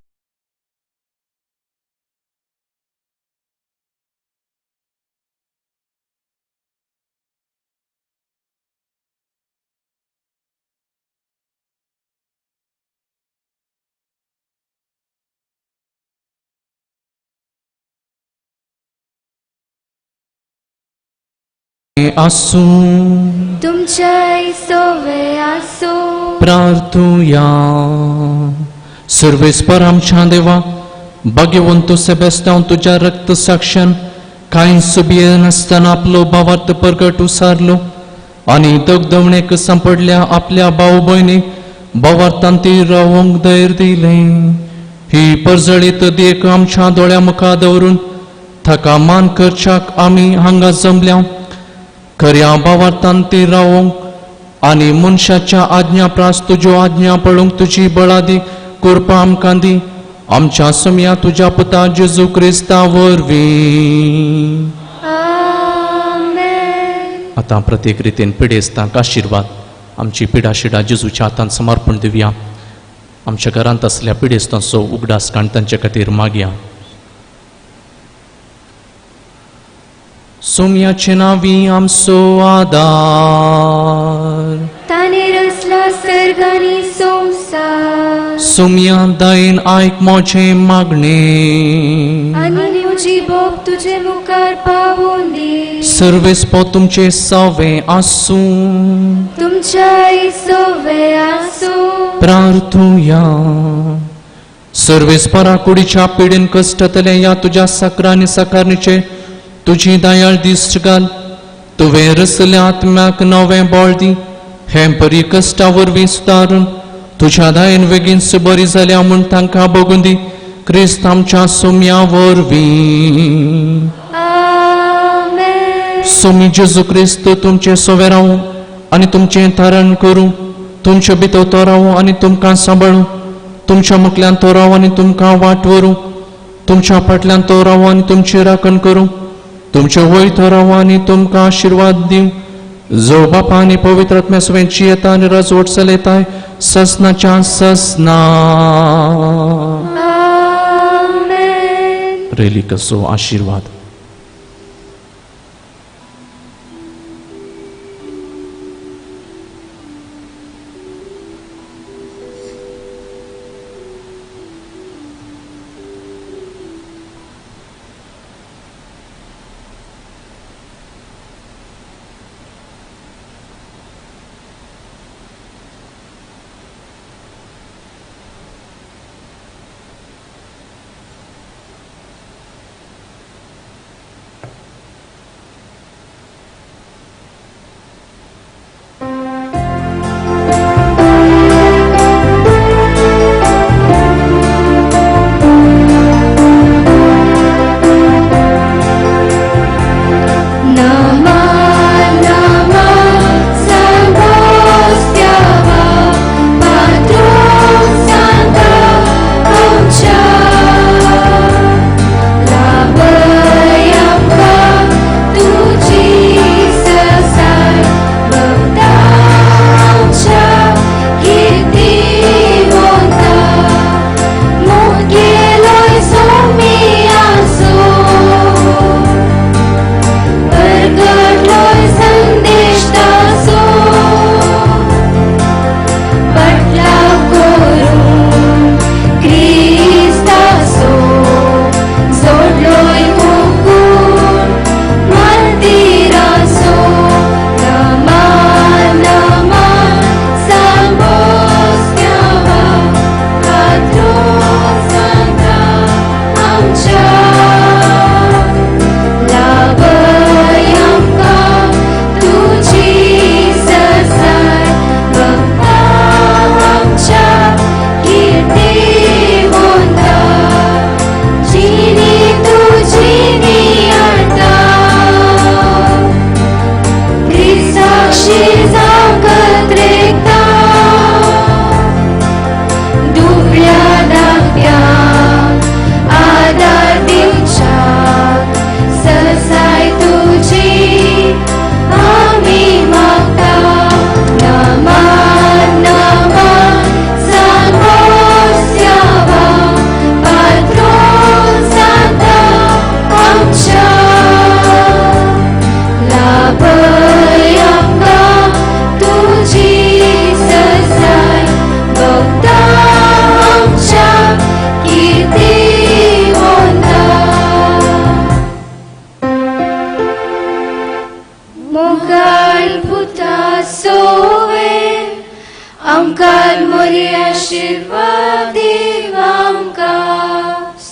आसू तुमचे सोवे आसो. प्रार्थुया. सर्वेस्पर आमच्या देवा, भाग्यवंत सेबेस्तांव तुझ्या रक्त साक्षान कांय सुबिये नासतना आपलो भावार्थ परगट उसारलो आनी दगदवणेक सांपडल्या आपल्या भाऊ भयणीक भावार्थान ती रावंक धैर्य दिले. ही परजळीत देख आमच्या दोळ्या मुखार दवरून ताका मान करच्याक आमी हांगा जमल्या. खऱ्या भावार्थान ती रावंक आनी मनशाच्या आज्ञा प्रास तुज्यो आज्ञा पळोवंक तुजी बळादी कोरपा आमकां दी आमच्या समया तुज्या पुता जेजू क्रिस्ता वरवीं. आतां प्रत्येक रितीन पिडेस्तांक आशिर्वाद आमची पिडा शिडा जेजूच्या हातांत समर्पण दिवया. आमच्या घरांत असल्या पिडेस्तांचो उगडास काण तांचे खातीर मागया. सोम्याचे नांवी आमचो आदार ताने रचला सर्ग आनी संवसार सोम्या दायेन आयक मोचे मागणे आनी म्हजी बोब तुजे मुखार पावोवन दी. सर्वेस्पो तुमचे सवे आसूं तुमच्या इसोवे आसूं प्रार्थुया. सर्वेस्परा कुडीच्या पिडीन कश्टतले या तुझ्या सक्रानी सकारणीचे तुझी दयाळ दिश्ट घाल. तुवें रसल्या आत्म्याक नवें बळ दी. हें बरी कश्टा वरवीं सुदारून तुझ्या दयेन बेगीनच बरी जाल्या म्हूण तांकां बगून दी. क्रिस्त आमच्या सोम्या वरवीं. आमेन. सोमी जेजू क्रिस्त तुमचे सोवे रावूं आनी तुमचें तारण करूं. तुमच्या भितर तो रावूं आनी तुमकां सांबाळूं. तुमच्या मुखल्यान तो रावूं आनी तुमकां वाट व्हरूं. तुमच्या फाटल्यान तो रावूं आनी तुमची राखण करूं. तुमचे वयर तो रावूं आनी तुमकां आशिर्वाद दिवं. जो बापा आनी पवित्र आत्म्या सगळ्यांची येता आनी राजवट चलयताय ससनाच्या ससना. आमेन. रेलिकसो आशिर्वाद.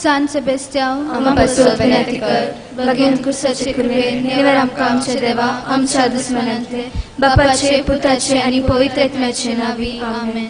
San Sebastian, amapasot beneticor, bagayun kursaचे kurve, never आमकां आमचे देवा, आमच्या दुस्मनांतले, बापाचे, पुताचे आणि पवित्र आत्म्याचे नावी, आमेन.